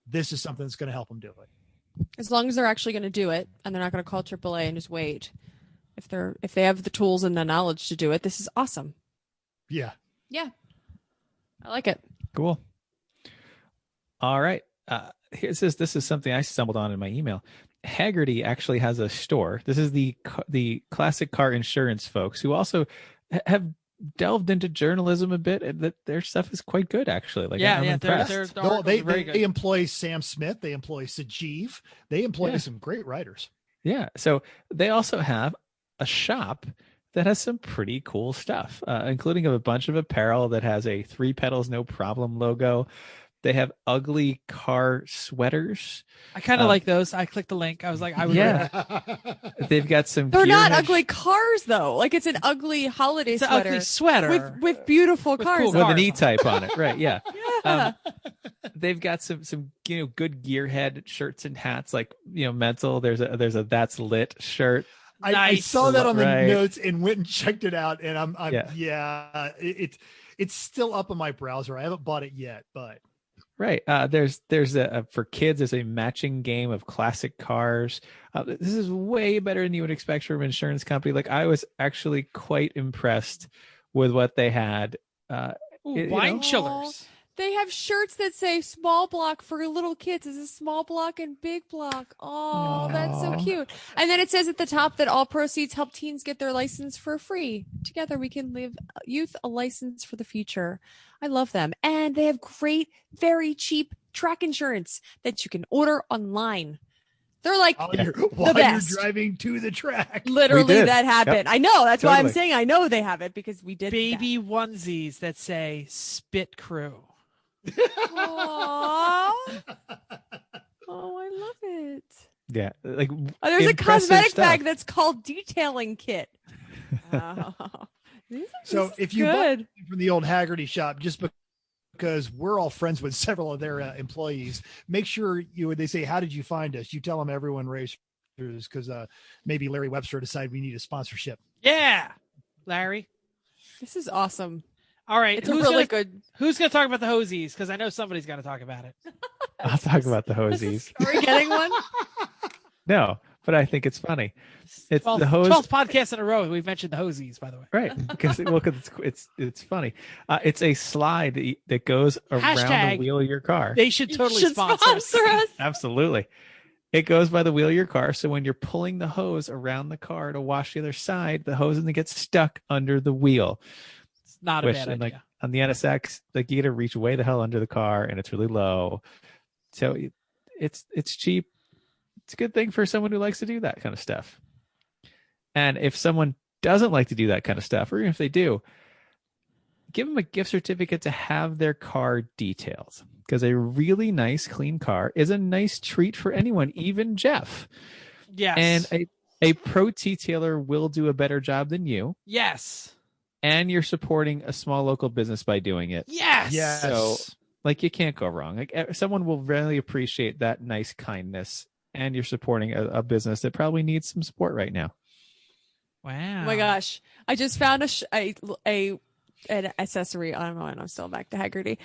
This is something that's going to help them do it. As long as they're actually going to do it, and they're not going to call AAA and just wait. If they have the tools and the knowledge to do it, this is awesome. Yeah. Yeah, I like it. Cool. All right. This is something I stumbled on in my email. Haggerty actually has a store. This is the classic car insurance folks who also have delved into journalism a bit, and that their stuff is quite good actually. Like, I'm impressed. They employ Sam Smith, they employ Sajeev, they employ some great writers. Yeah. So they also have a shop that has some pretty cool stuff, including a bunch of apparel that has a 3 pedals no problem logo. They have ugly car sweaters. I kind of like those. I clicked the link. I was like, I would wear that. They've got some. They're not ugly cars though. Like it's an ugly holiday it's sweater. An ugly sweater with beautiful with cars cool with an E-type on it, right? Yeah. Yeah. They've got some good gearhead shirts and hats, like mental. There's a That's Lit shirt. I saw that on the notes and went and checked it out, and it's still up on my browser. I haven't bought it yet, but. Right. There's for kids, there's a matching game of classic cars. This is way better than you would expect from an insurance company. Like, I was actually quite impressed with what they had. Wine chillers. They have shirts that say small block for little kids. It's a small block and big block. Oh, that's so cute. And then it says at the top that all proceeds help teens get their license for free. Together we can live youth a license for the future. I love them. And they have great, very cheap track insurance that you can order online. They're like while the best. You're driving to the track. Literally, that happened. Yep. I know. That's why I'm Totally. saying I know they have it, because we did Baby onesies that say Spit Crew. Aww. Oh, I love it. Yeah. Like, There's a impressive cosmetic stuff. bag that's called detailing kit. So if you bought something from the old Haggerty shop, just because we're all friends with several of their employees, make sure when they say, how did you find us? You tell them Everyone Racers, because maybe Larry Webster decided we need a sponsorship. Yeah, Larry. This is awesome. All right, It's a really good. Who's going to talk about the hosies? Because I know somebody's got to talk about it. I'll talk about the hosies. Are we getting one? No, but I think it's funny. It's 12th, the hose. 12th podcast in a row we've mentioned the hosies, by the way. Right, because it's funny. It's a slide that goes around Hashtag, the wheel of your car. They should totally sponsor us. Absolutely. It goes by the wheel of your car. So when you're pulling the hose around the car to wash the other side, the hose gets stuck under the wheel. It's not a bad idea. Like on the NSX, like, you got to reach way the hell under the car, and it's really low. So it's cheap. It's a good thing for someone who likes to do that kind of stuff. And if someone doesn't like to do that kind of stuff, or even if they do, give them a gift certificate to have their car detailed, because a really nice, clean car is a nice treat for anyone, even Jeff. Yes. And a pro detailer will do a better job than you. Yes. And you're supporting a small local business by doing it. Yes. Yes. So, like, you can't go wrong. Like, someone will really appreciate that nice kindness, and you're supporting a business that probably needs some support right now. Wow. Oh my gosh. I just found an accessory. I don't know. And I'm still back to Haggerty.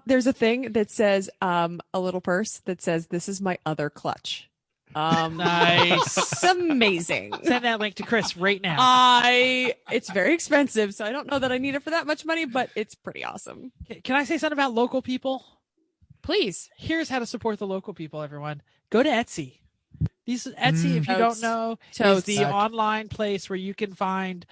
There's a thing that says, a little purse that says, "This is my other clutch." Nice. It's amazing. Send that link to Chris right now. It's very expensive, so I don't know that I need it for that much money, but it's pretty awesome. Can I say something about local people? Please. Here's how to support the local people, everyone. Go to Etsy. Etsy, if you don't know, is the online place where you can find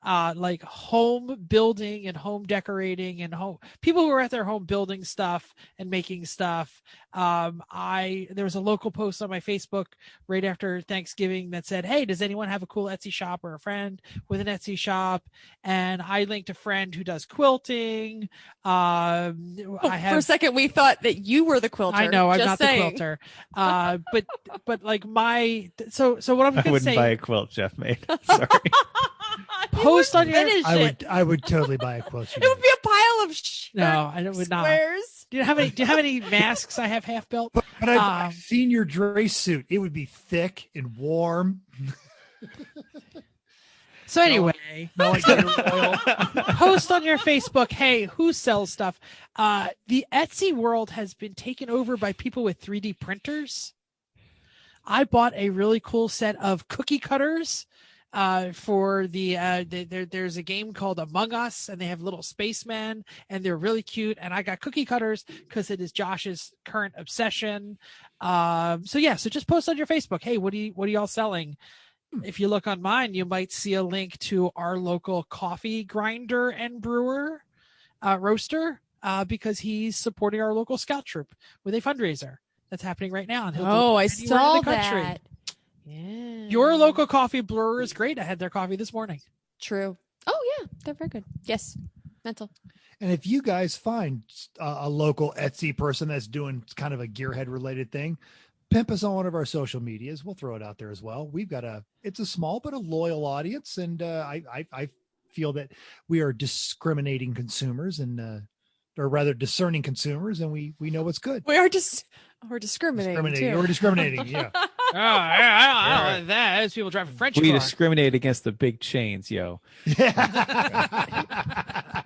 like home building and home decorating and people who are at their home building stuff and making stuff. There was a local post on my Facebook right after Thanksgiving that said, "Hey, does anyone have a cool Etsy shop or a friend with an Etsy shop?" And I linked a friend who does quilting. For a second we thought that you were the quilter. I know, I'm Just not saying. the quilter. But like so what I'm I gonna wouldn't say. buy a quilt Jeff made. Sorry. Post on your. I would totally buy a quilt. It would be a pile of No, I would not. squares. Do you have any masks I have half built? But I've seen your dress suit. It would be thick and warm. So anyway, post on your Facebook, hey, who sells stuff? The Etsy world has been taken over by people with 3D printers. I bought a really cool set of cookie cutters for there's a game called Among Us, and they have little spacemen, and they're really cute. And I got cookie cutters because it is Josh's current obsession. So just post on your Facebook, hey, what are y'all selling? If you look on mine, you might see a link to our local coffee grinder and brewer, roaster, because he's supporting our local scout troop with a fundraiser that's happening right now. And I saw that. Yeah. Your local coffee brewer is great. I had their coffee this morning. True. Oh yeah, they're very good. Yes, mental. And if you guys find a local Etsy person that's doing kind of a gearhead related thing, pimp us on one of our social medias. We'll throw it out there as well. We've got it's a small but a loyal audience, and I feel that we are discriminating consumers, and or rather discerning consumers, and we know what's good. We're discriminating. Too. We're discriminating. Yeah. I don't like that. Those people driving French We car. discriminate against the big chains, yo.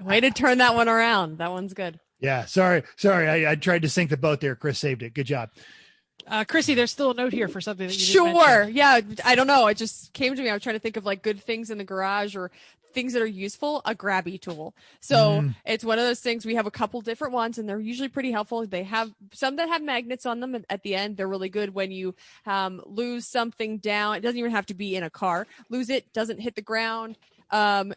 Way to turn that one around. That one's good. Yeah. Sorry. I tried to sink the boat there. Chris saved it. Good job. Chrissy, there's still a note here for something that you just Sure. mentioned. Yeah. I don't know. It just came to me. I was trying to think of like good things in the garage or things that are useful. A grabby tool. So it's one of those things. We have a couple different ones and they're usually pretty helpful. They have some that have magnets on them at the end. They're really good when you lose something down. It doesn't even have to be in a car. Lose it, doesn't hit the ground.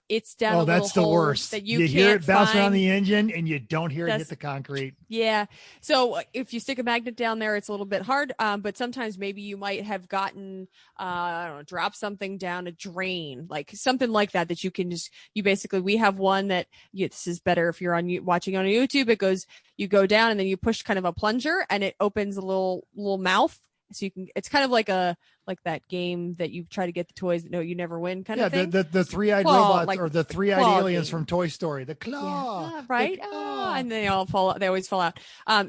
It's down a little that's the hole worst. that you hear can't it bounce around find. the engine and you don't hear it hit the concrete. Yeah. So if you stick a magnet down there, it's a little bit hard. But sometimes maybe you might have gotten, I don't know, drop something down a drain, like something like that you can just, we have one that this is better if you're watching on YouTube. It goes, you go down and then you push kind of a plunger and it opens a little mouth. So you can, it's kind of like that game that you try to get the toys that you never win kind of thing. The three-eyed Claw, robots or the three-eyed aliens from Toy Story. The claw. Yeah, right? The claw. And they all fall. They always fall out.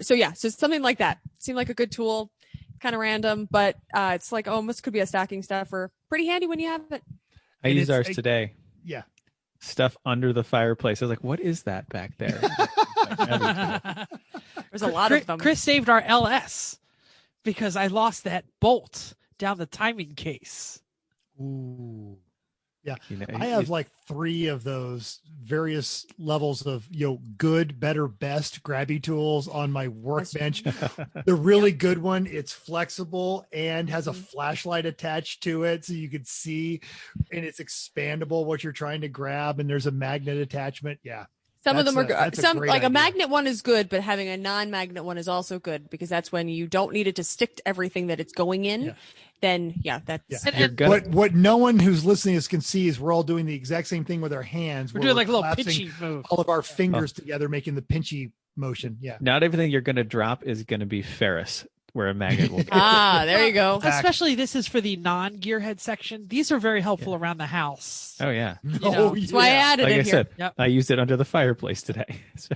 So something like that seemed like a good tool, kind of random, but it's like almost could be a stacking stuffer. Pretty handy when you have it. I used ours today. Yeah. Stuff under the fireplace. I was like, what is that back there? There's a lot of them. Chris saved our LS because I lost that bolt down the timing case. Ooh. Yeah. I have like 3 of those various levels of, good, better, best grabby tools on my workbench. The really good one, it's flexible and has a flashlight attached to it. So you could see, and it's expandable what you're trying to grab. And there's a magnet attachment. Yeah. Some of them are good. Some like idea. A magnet one is good, but having a non-magnet one is also good because that's when you don't need it to stick to everything that it's going in. Yeah. Then that's what no one who's listening to this can see is we're all doing the exact same thing with our hands. We're doing like a little pinchy move. All of our fingers together, making the pinchy motion. Yeah. Not everything you're going to drop is going to be ferrous, where a magnet will go. There you go. Especially this is for the non-gearhead section. These are very helpful around the house. Oh yeah. That's why I added like it I here. said, I used it under the fireplace today. So,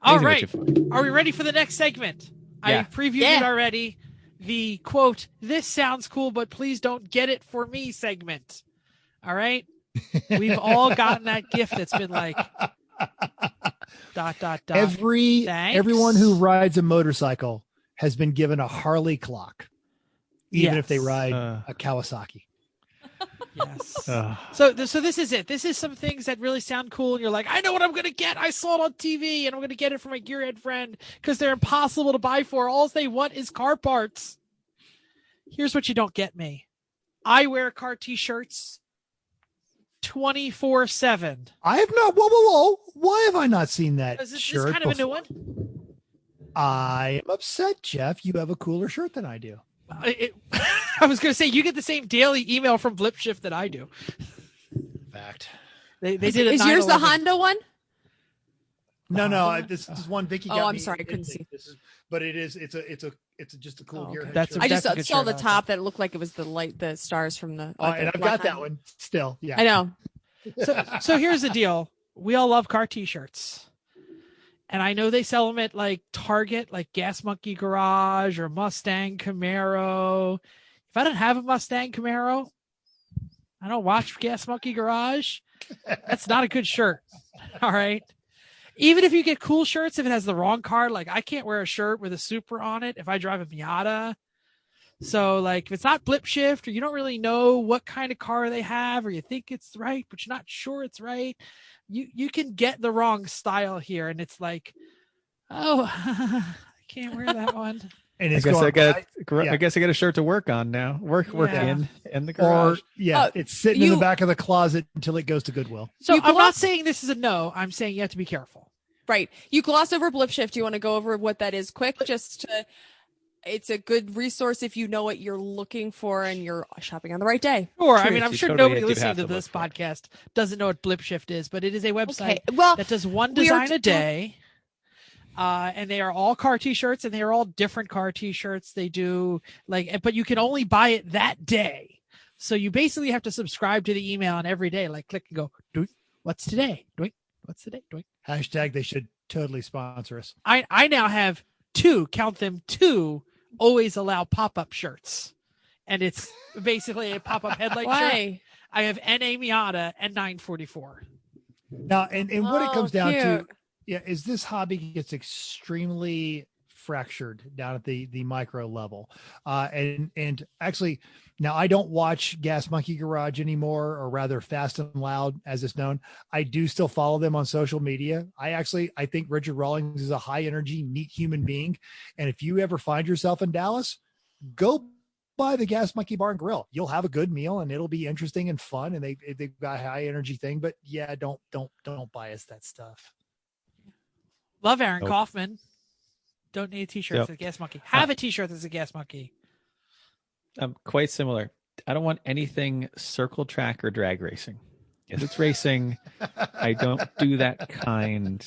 all right. Are we ready for the next segment? Yeah. I previewed it already. The quote, "This sounds cool, but please don't get it for me" segment. All right. We've all gotten that gift that's been like ... Everyone who rides a motorcycle has been given a Harley clock, even if they ride a Kawasaki. Yes. So this is it. This is some things that really sound cool, and you're like, I know what I'm going to get. I saw it on TV, and I'm going to get it for my gearhead friend because they're impossible to buy for. All they want is car parts. Here's what you don't get me. I wear car T-shirts 24/7. I have not. Whoa. Why have I not seen that shirt? It's kind of a new one. I am upset, Jeff. You have a cooler shirt than I do. I was going to say, you get the same daily email from Blipshift that I do. Fact. They did it. Is yours the Honda one? No. This is one Vicky got me. I'm sorry, I couldn't see. But it is. It's just a cool gearhead. That's I just saw the top that looked like it was the stars from the. And I've got that one still. Yeah, I know. So here's the deal. We all love car T-shirts. And I know they sell them at like Target, like Gas Monkey Garage or Mustang Camaro. If I don't have a Mustang Camaro, I don't watch Gas Monkey Garage. That's not a good shirt. All right. Even if you get cool shirts, if it has the wrong car, like I can't wear a shirt with a Supra on it if I drive a Miata. So like if it's not Blipshift or you don't really know what kind of car they have or you think it's right, but you're not sure it's right, you can get the wrong style here. And it's like, oh, I can't wear that one. And I guess I got a shirt to work on now. Work in the garage. It's sitting in the back of the closet until it goes to Goodwill. So I'm not saying this is a no. I'm saying you have to be careful. Right. You gloss over Blipshift. You want to go over what that is quick? It's a good resource if you know what you're looking for and you're shopping on the right day. Sure. I mean, I'm sure nobody listening to this podcast doesn't know what Blipshift is, but it is a website that does one design a day. And they are all car T-shirts and they are all different car T-shirts. They do but you can only buy it that day. So you basically have to subscribe to the email and every day, like click and go, doink, what's today? Doink, what's today? Doink. # they should totally sponsor us. I now have two always allow pop-up shirts. And it's basically a pop-up headlight shirt. I have NA Miata and 944. Now, and what it comes down to is this hobby gets extremely fractured down at the micro level. And actually now I don't watch Gas Monkey Garage anymore, or rather Fast and Loud as it's known. I do still follow them on social media. I think Richard Rawlings is a high energy, neat human being. And if you ever find yourself in Dallas, go by the Gas Monkey Bar and Grill. You'll have a good meal and it'll be interesting and fun. And they've got a high energy thing, but yeah, don't bias that stuff. Love Aaron Nope. Kaufman. Don't need a t-shirt Yep. that's a Gas Monkey. Have a t-shirt that's a Gas Monkey. Quite similar. I don't want anything circle track or drag racing. If it's racing, I don't do that kind.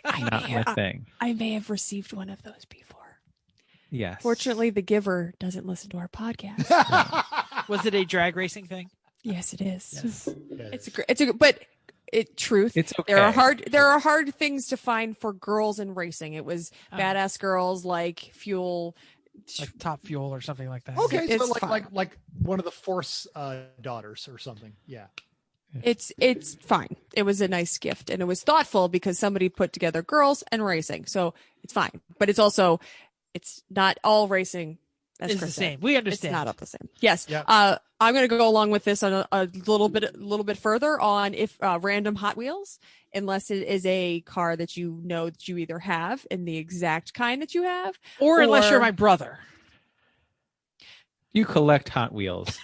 Not my thing. I may have received one of those before. Yes. Fortunately, the giver doesn't listen to our podcast. Was it a drag racing thing? Yes, it is. Yes. Truth. It's okay. There are hard things to find for girls in racing. It was badass girls like Fuel, Like Top Fuel or something like that. Okay, so It's fine. like one of the Force daughters or something. Yeah. It's fine. It was a nice gift and it was thoughtful because somebody put together girls and racing. So it's fine. But it's not all racing. As It's Chris the said. same. We understand. It's not up the same. Yes. Yeah. I'm going to go along with this on a little bit further on if random Hot Wheels, unless it is a car that you know that you either have in the exact kind that you have, Or unless you're my brother. You collect Hot Wheels,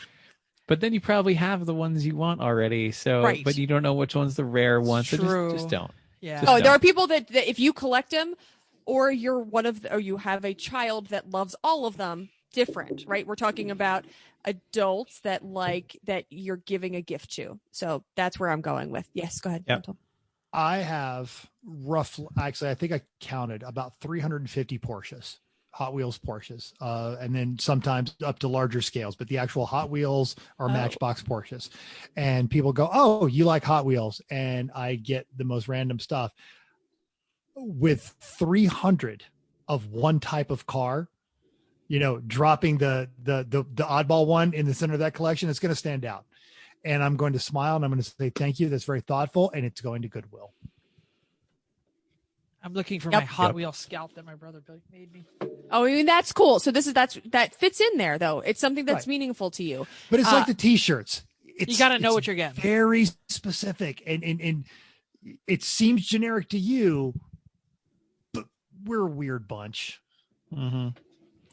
but then you probably have the ones you want already. So, Right. but you don't know which one's the rare one. So True. just don't. Yeah. Just there are people that if you collect them, or you're or you have a child that loves all of them, different, right? We're talking about adults that you're giving a gift to. So that's where I'm going with. Yes, go ahead. Yep. Anton. I have actually, I think I counted about 350 Porsches, Hot Wheels Porsches, and then sometimes up to larger scales, but the actual Hot Wheels are Matchbox Porsches. And people go, "Oh, you like Hot Wheels?" And I get the most random stuff. With 300 of one type of car, dropping the oddball one in the center of that collection, it's going to stand out. And I'm going to smile and I'm going to say, thank you. That's very thoughtful. And it's going to Goodwill. I'm looking for Yep. my Hot Wheel Scout that my brother made me. Oh, I mean, that's cool. So that fits in there though. It's something that's meaningful to you. But it's like the t-shirts. You got to know what you're getting. Very specific. And it seems generic to you, but we're a weird bunch. Mm-hmm.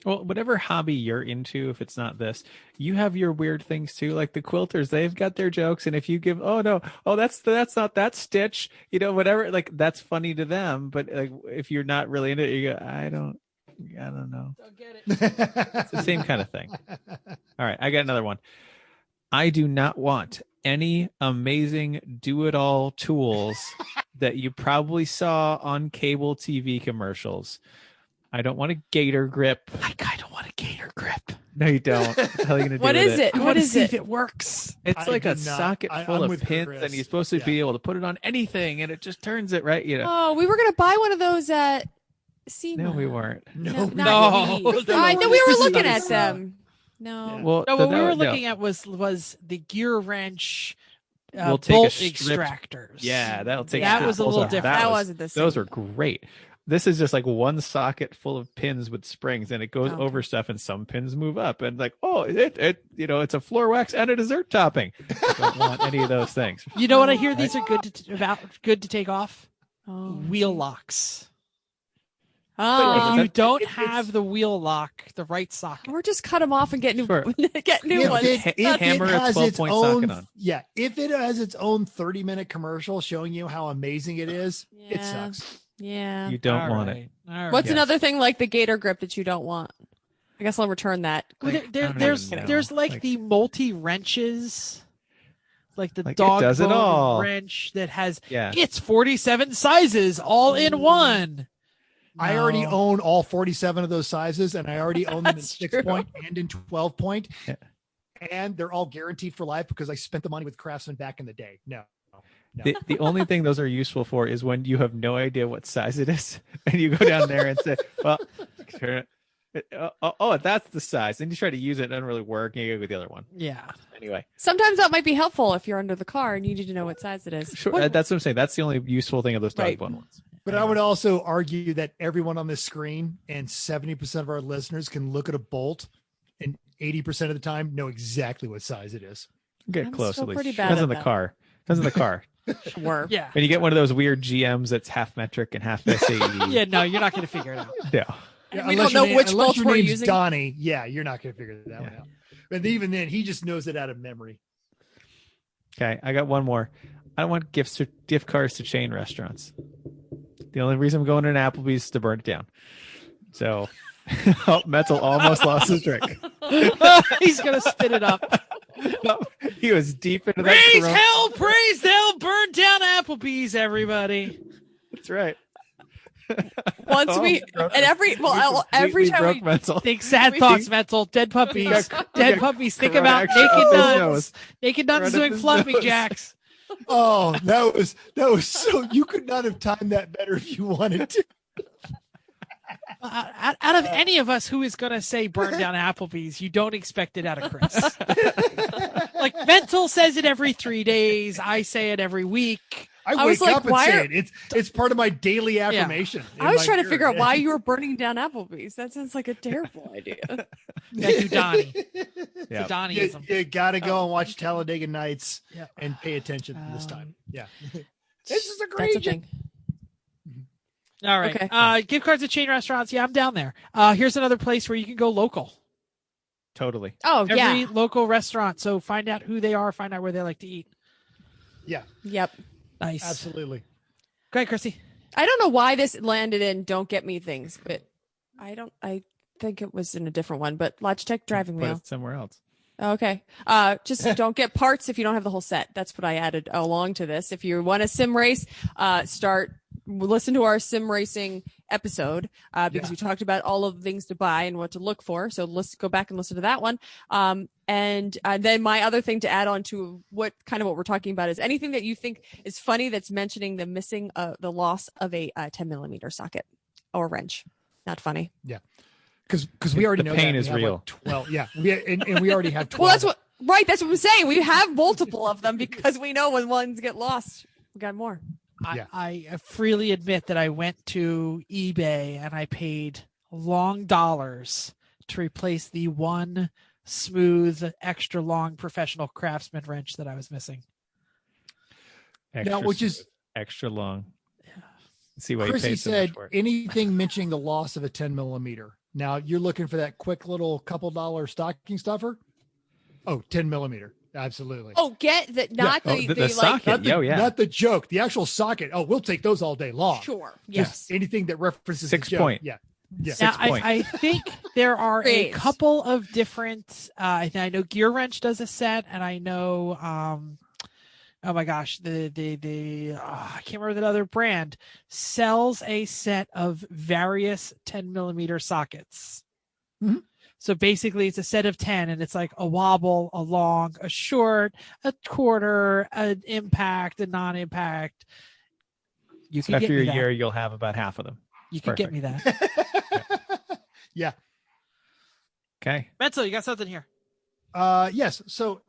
Well, whatever hobby you're into, if it's not this, you have your weird things too. Like the quilters, they've got their jokes. And if you give, that's not that stitch, whatever, like that's funny to them. But like, if you're not really into it, you go, I don't know. Don't get it. It's the same kind of thing. All right. I got another one. I do not want any amazing do-it-all tools that you probably saw on cable TV commercials. I don't want a gator grip. I kind of want a gator grip. No, you don't. What the hell are you gonna do What with is it? I What want to is see it? if it works. It's I like do a not. socket full I'm of with you, pins, Chris. and you're supposed to be able to put it on anything, and it just turns it right. Oh, we were going to buy one of those at SEMA. No, we weren't. No. Not we. No. I know we were This is looking nice. at them. No. Yeah. Well, No, what we were looking at was the gear wrench We'll take bolt a stripped- extractors. Yeah, that'll take. That strip was a pulls little off. different. That was- wasn't the same. Those are great. This is just like one socket full of pins with springs, and it goes Okay. over stuff, and some pins move up, and like, it's a floor wax and a dessert topping. I don't want any of those things. You know what I hear these are good to take off? Oh. Wheel locks. Oh. If you don't it's- have the wheel lock, the right socket. Or just cut them off and get new, Sure. get new If ones. Hammer a 12-point socket on. Yeah, if it has its own 30-minute commercial showing you how amazing it is, it Yeah. sucks. Yeah. You don't All want right. it. All right. What's Yes. another thing like the gator grip that you don't want? I guess I'll return that. Well, I don't there's even know. there's like Like- the multi wrenches, like the Like, it dog does it bone all. wrench that has Yeah. it's 47 sizes all in one. I already No. own all 47 of those sizes, and I already own them in That's 6-point and in 12-point. Yeah. And they're all guaranteed for life because I spent the money with Craftsman back in the day. No. The only thing those are useful for is when you have no idea what size it is, and you go down there and say, "Well, turn it. That's the size." And you try to use it, it doesn't really work. And you go with the other one. Yeah. Anyway, Sometimes that might be helpful if you're under the car and you need to know what size it is. sure. What- That's what I'm saying. That's the only useful thing of those dog Right. bone ones. But I would also argue that everyone on this screen and 70% of our listeners can look at a bolt and 80% of the time know exactly what size it is. Get I'm close still at least. pretty bad Depends at on the that. car. Depends on the car. Sure. Yeah. When you get one of those weird GMs that's half metric and half SAE. Yeah, no, you're not going to figure it out. No. Yeah, We unless don't know your which unless bolts your we're name's using. Donnie. Yeah, you're not going to figure that one Yeah. out. But even then, he just knows it out of memory. Okay, I got one more. I don't want gift cards to chain restaurants. The only reason I'm going to an Applebee's is to burn it down. So, Metzel almost lost his trick. He's going to spit it up. He was deep into that. Praise corona- hell, praise hell, burn down Applebee's, everybody. That's right. Once Oh, we broke and him. every We well every completely time broke we Metzel. Think sad thoughts, Mental. Dead puppies. Dead puppies. Think about CarbonX naked up his nuns. nose. Naked nuns Right up doing his fluffy nose. jacks. Oh, that was so. You could not have timed that better if you wanted to. Out of any of us who is going to say burn down Applebee's, you don't expect it out of Chris. Like Mental says it every 3 days. I say it every week. I was wake like, up and why say are- it. It's part of my daily affirmation. in I was my trying to mirror. figure out why you were burning down Applebee's. That sounds like a terrible idea. Thank you, Donnie. Yeah. Donnieism. You got to go and watch Talladega Nights Yeah. and pay attention this time. Yeah. This is a That's a thing. All right. Okay. Gift cards at chain restaurants. Yeah, I'm down there. Here's another place where you can go local. Totally. Oh Every yeah. local restaurant. So find out who they are. Find out where they like to eat. Yeah, Yep. Nice. absolutely. Go ahead, Chrissy. I don't know why this landed in don't get me things, but I think it was in a different one, but Logitech driving Put wheel. it somewhere else. Okay. Just don't get parts if you don't have the whole set. That's what I added along to this. If you want a sim race, listen to our sim racing episode, because we talked about all of the things to buy and what to look for. So let's go back and listen to that one. And then my other thing to add on to what we're talking about is anything that you think is funny that's mentioning the missing, the loss of a 10 millimeter socket or wrench. Not funny. Yeah, because we already The know pain that. is We have, real. like, 12. Yeah, and we already have 12. Well, that's what I'm saying. We have multiple of them because we know when ones get lost, we got more. Yeah. I freely admit that I went to eBay and I paid long dollars to replace the one smooth, extra long professional craftsman wrench that I was missing. Extra, which is extra long. See why Chrissy you paid so said much for it. anything mentioning the loss of a 10 millimeter. Now you're looking for that quick little couple dollar stocking stuffer. Oh, 10 millimeter. Absolutely. Oh, get that? Not Oh, the socket. Not the, yeah. not the joke, the actual socket. Oh, we'll take those all day long. Sure. Just Yes. anything that references 6 the joke. point. Yeah. Yeah. Now, 6 point. I think there are a Great. couple of different. I know Gear Wrench does a set, and I know. Oh my gosh, I can't remember that other brand sells a set of various 10 millimeter sockets. Mhm. So basically, it's a set of 10, and it's like a wobble, a long, a short, a quarter, an impact, a non-impact. You So can get after me a that. year, you'll have about half of them. You can get me that. Yeah. Okay. Mental, you got something here. Yes. So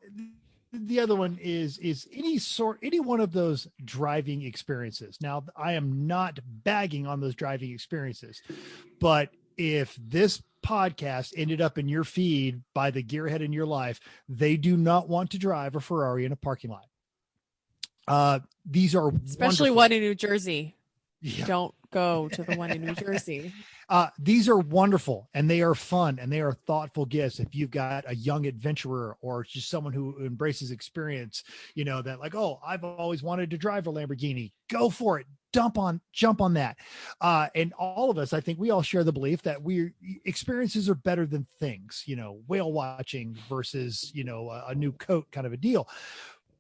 the other one is any one of those driving experiences. Now, I am not bagging on those driving experiences, but if this podcast ended up in your feed by the gearhead in your life, they do not want to drive a Ferrari in a parking lot. These are Especially wonderful. one in New Jersey. Yeah. Don't go to the one in New Jersey. These are wonderful and they are fun and they are thoughtful gifts. If you've got a young adventurer or just someone who embraces experience, that like, oh, I've always wanted to drive a Lamborghini, go for it. Jump on that. And all of us, I think we all share the belief that experiences are better than things, whale watching versus, a new coat kind of a deal.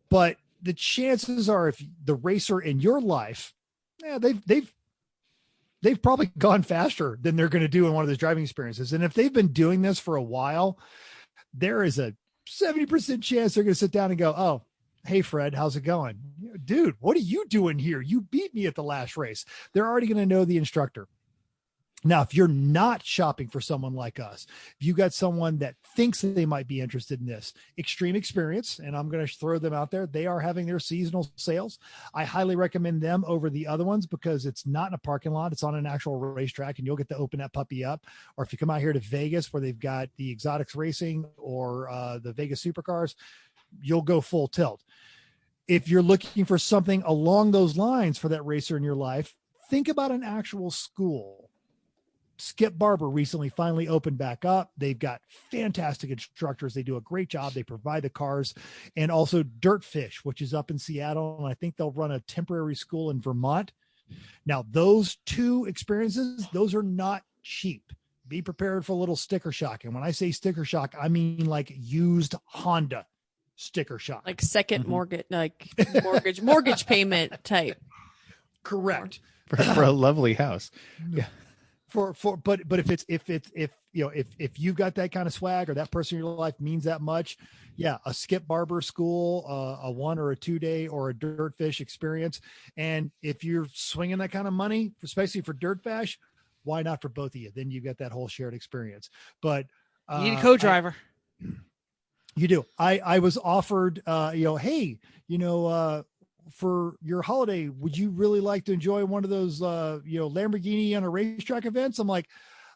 But the chances are if the racer in your life, they've probably gone faster than they're going to do in one of those driving experiences. And if they've been doing this for a while, there is a 70% chance they're going to sit down and go, oh, hey, Fred, how's it going? Dude, what are you doing here? You beat me at the last race. They're already going to know the instructor. Now, if you're not shopping for someone like us, if you got someone that thinks that they might be interested in this, Extreme Experience, and I'm going to throw them out there, they are having their seasonal sales. I highly recommend them over the other ones because it's not in a parking lot. It's on an actual racetrack, and you'll get to open that puppy up. Or if you come out here to Vegas where they've got the exotics racing or the Vegas supercars, you'll go full tilt. If you're looking for something along those lines for that racer in your life, think about an actual school. Skip Barber recently finally opened back up. They've got fantastic instructors. They do a great job. They provide the cars, and also Dirtfish, which is up in Seattle. And I think they'll run a temporary school in Vermont. Now, those two experiences, those are not cheap. Be prepared for a little sticker shock. And when I say sticker shock, I mean like used Honda sticker shock. Like second mortgage, like mortgage payment type. Correct. For a lovely house. Yeah. But if you've got that kind of swag or that person in your life means that much, yeah, a Skip Barber school, a 1 or a 2 day or a Dirtfish experience. And if you're swinging that kind of money, especially for Dirtfish, why not for both of you? Then you get that whole shared experience. But you need a co-driver. You do. I was offered, hey, for your holiday, would you really like to enjoy one of those, Lamborghini on a racetrack events? I'm like,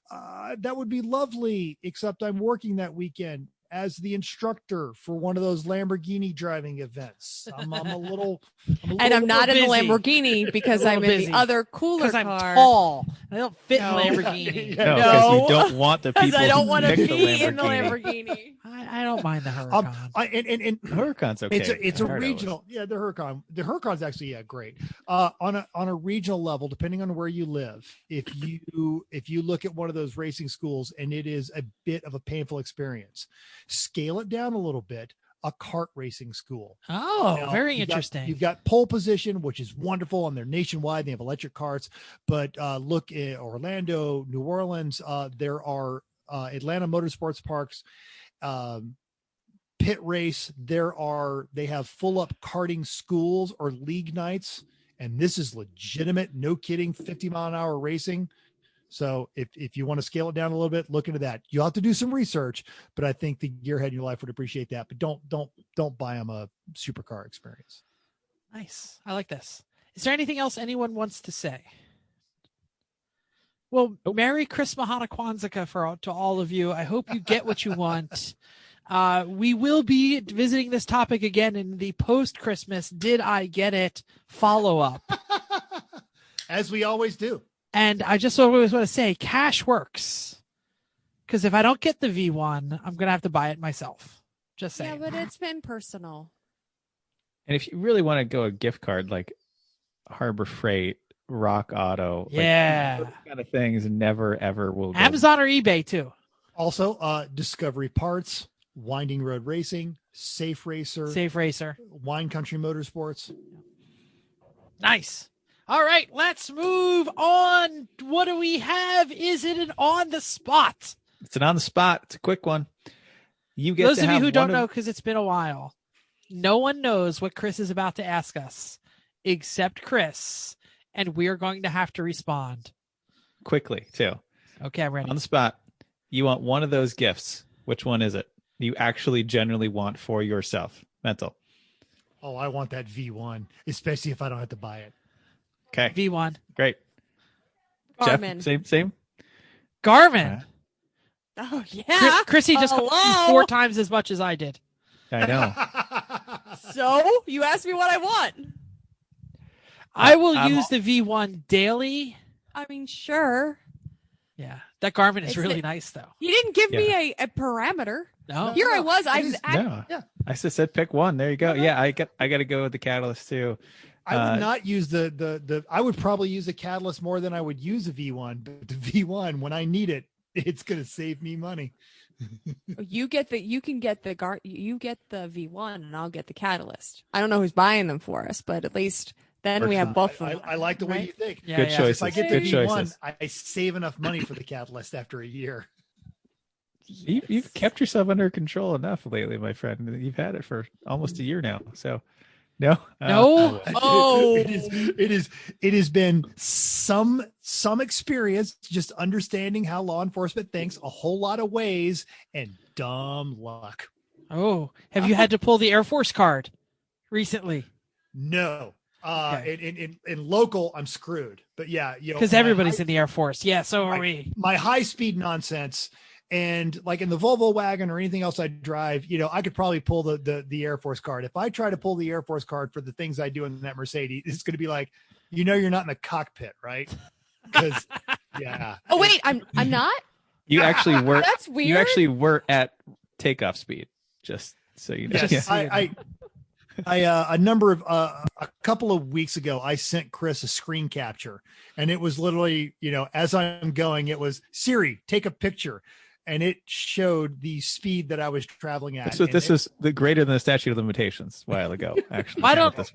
that would be lovely, except I'm working that weekend as the instructor for one of those Lamborghini driving events. I'm a little and I'm not in the busy. Lamborghini because I'm in busy. the other cooler car. I'm tall. I don't fit in the Lamborghini. No, because you don't want the people. I don't want to pick be in the Lamborghini. I don't mind the Huracan. And Huracan's okay. It's a regional. Yeah, the Huracan's actually great. On a regional level, depending on where you live, if you look at one of those racing schools and it is a bit of a painful experience, scale it down a little bit. A kart racing school. Oh, very interesting. You've got pole position, which is wonderful, and they're nationwide. They have electric karts. But look at Orlando, New Orleans. There are Atlanta Motorsports Parks. Pit race. They have full up karting schools or league nights, and this is legitimate, no kidding, 50-mile-an-hour racing. So if you want to scale it down a little bit, look into that. You'll have to do some research, but I think the gearhead in your life would appreciate that. But don't buy them a supercar experience. Nice. I like this. Is there anything else anyone wants to say? Well, Merry Chrismahanukwanzakah to all of you. I hope you get what you want. We will be visiting this topic again in the post-Christmas Did I Get It follow-up. As we always do. And I just always want to say, cash works. Because if I don't get the V1, I'm going to have to buy it myself. Just saying. Yeah, but it's been personal. And if you really want to go a gift card like Harbor Freight, Rock Auto, yeah, those kind of things never ever will go. Amazon or eBay too. Also, Discovery Parts, Winding Road Racing, Safe Racer, Wine Country Motorsports. Nice. All right, let's move on. What do we have? Is it an on the spot? It's an on the spot. It's a quick one. You get those to of you have who one don't know, because it's been a while. No one knows what Chris is about to ask us except Chris, and we are going to have to respond quickly too. Okay, I'm ready. On the spot. You want one of those gifts. Which one is it? You actually generally want for yourself. Mental. Oh, I want that V1, especially if I don't have to buy it. Okay. V1. Great. Garmin. Jeff, same. Garmin. Oh, yeah. Chrissy just called 4 times as much as I did. I know. So, you asked me what I want. I will use the V1 daily. I mean, sure. Yeah. That Garmin is really nice, though. You didn't give me a parameter. No. Here I was. I just said pick one. There you go. Yeah, I got to go with the Catalyst too. I would not use I would probably use the Catalyst more than I would use a V1, but the V1, when I need it, it's going to save me money. You get the V1 and I'll get the Catalyst. I don't know who's buying them for us, but at least then we have both of them. I like the way you think. Yeah, Good choices. If I get the V1, choices. I save enough money for the Catalyst after a year. You've kept yourself under control enough lately, my friend. You've had it for almost a year now. So No, No. Oh, It has been some experience just understanding how law enforcement thinks a whole lot of ways and dumb luck. oh. Have you had to pull the Air Force card recently? No. Okay. In local, I'm screwed. But yeah, Because everybody's in the Air Force. Yeah, so are we. My high speed nonsense. And like in the Volvo wagon or anything else I drive, I could probably pull the Air Force card. If I try to pull the Air Force card for the things I do in that Mercedes, it's going to be like, you're not in the cockpit, right? Because yeah. Oh wait, I'm not. You actually were. That's weird. You actually were at takeoff speed. Just so you know. Yes, Yeah. a couple of weeks ago, I sent Chris a screen capture, and it was literally, as I'm going, it was Siri, take a picture. And it showed the speed that I was traveling at. So this was the greater than the statute of limitations a while ago, actually.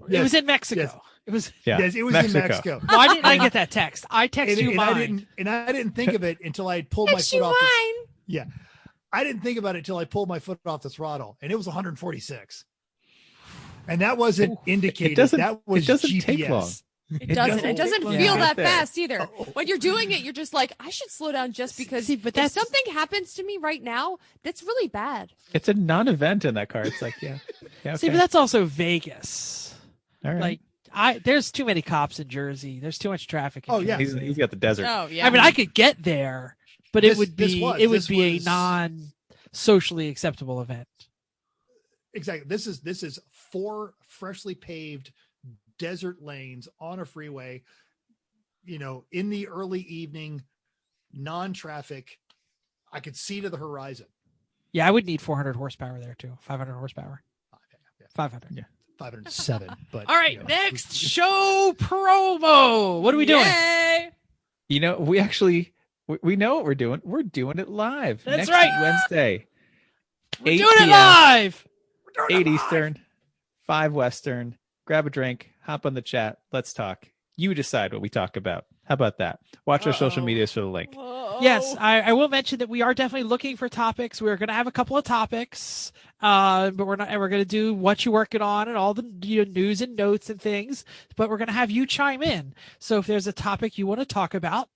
It was in Mexico. Yes. It was. Yeah. Yes, it was in Mexico. Why didn't I get that text? I texted you mine. I didn't think of it until I had pulled my foot off. I didn't think about it until I pulled my foot off the throttle, and it was 146. And that wasn't indicated. That was it doesn't GPS. take long. It doesn't. It doesn't feel that there. fast either. When you're doing it, you're just like, I should slow down just because. But if something happens to me right now, that's really bad. It's a non-event in that car. It's like, yeah. Okay. See, but that's also Vegas. All right. Like, there's too many cops in Jersey. There's too much traffic. In Jersey. He's got the desert. Oh yeah. I mean, I could get there, but it would be a was non-socially acceptable event. Exactly. This is 4 freshly paved desert lanes on a freeway, in the early evening, non-traffic. I could see to the horizon. Yeah, I would need 400 horsepower there too. 500 horsepower. 500. Yeah. 507. But all right, next show promo. What are we doing? Yay! We actually we know what we're doing. We're doing it live. That's next right. Wednesday. We're doing it live. 8 Eastern, 5 Western. Grab a drink, hop on the chat. Let's talk. You decide what we talk about. How about that? Watch our social medias for the link. Yes, I will mention that we are definitely looking for topics. We're going to have a couple of topics, but we're going to do what you're working on and all the news and notes and things. But we're going to have you chime in. So if there's a topic you want to talk about,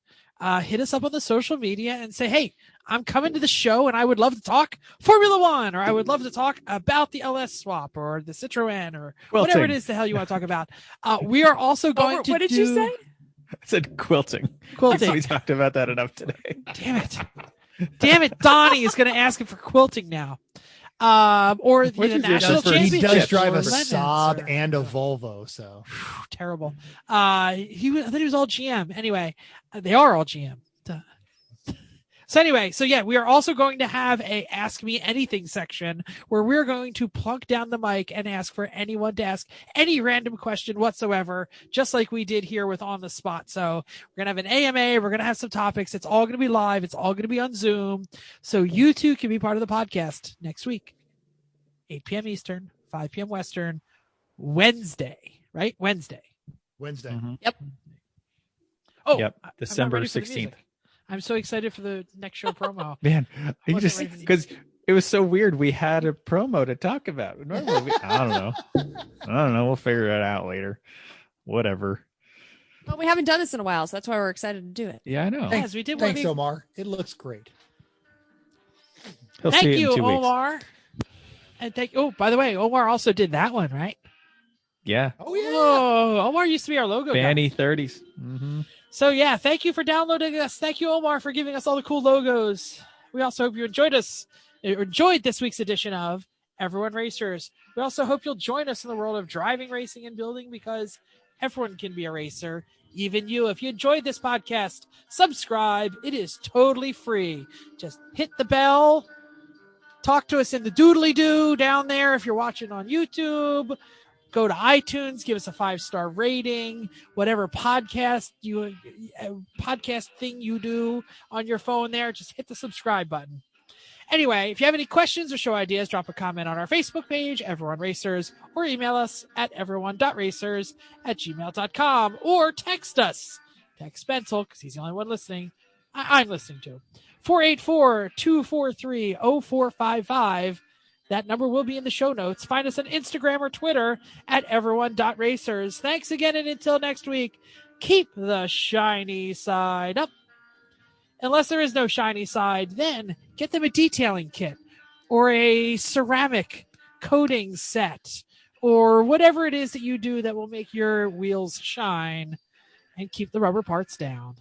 hit us up on the social media and say, hey, I'm coming to the show and I would love to talk Formula One, or I would love to talk about the LS swap or the Citroen or whatever it is the hell you want to talk about. We are also going to What did you say? I said quilting. Quilting. We talked about that enough today. Damn it. Donnie is going to ask him for quilting now. Or the national championship. He does drive a Lemons Saab and a Volvo, so terrible. I thought he was all GM. Anyway, they are all GM. Duh. So anyway, we are also going to have a Ask Me Anything section where we're going to plunk down the mic and ask for anyone to ask any random question whatsoever, just like we did here with On the Spot. So we're going to have an AMA. We're going to have some topics. It's all going to be live. It's all going to be on Zoom. So you too can be part of the podcast next week, 8 p.m. Eastern, 5 p.m. Western, Wednesday, right? Wednesday. Mm-hmm. Yep. Oh, yep. December 16th. music. I'm so excited for the next show promo. Man, you Wasn't just ready for because it was so weird. We had a promo to talk about. Normally, I don't know. We'll figure it out later. Whatever. Well, we haven't done this in a while, so that's why we're excited to do it. Yeah, I know. Yes, we did. Thanks, Omar. It looks great. He'll see Thank it you, in 2 weeks. Omar. And by the way, Omar also did that one, right? Yeah. Oh yeah. Whoa, Omar used to be our logo guy. Banny 30s. Mm-hmm. So yeah, thank you for downloading us. Thank you, Omar, for giving us all the cool logos. We also hope you enjoyed this week's edition of Everyone Racers. We also hope you'll join us in the world of driving, racing, and building, because everyone can be a racer, even you. If you enjoyed this podcast, subscribe. It is totally free. Just hit the bell. Talk to us in the doodly-doo down there if you're watching on YouTube. Go to iTunes, give us a 5-star rating, whatever podcast thing you do on your phone there, just hit the subscribe button. Anyway, if you have any questions or show ideas, drop a comment on our Facebook page, Everyone Racers, or email us at everyone.racers@gmail.com, or text us. Text Spencer, because he's the only one listening. I'm listening to 484-243-0455. That number will be in the show notes. Find us on Instagram or Twitter at everyone.racers. Thanks again, and until next week, keep the shiny side up. Unless there is no shiny side, then get them a detailing kit or a ceramic coating set or whatever it is that you do that will make your wheels shine and keep the rubber parts down.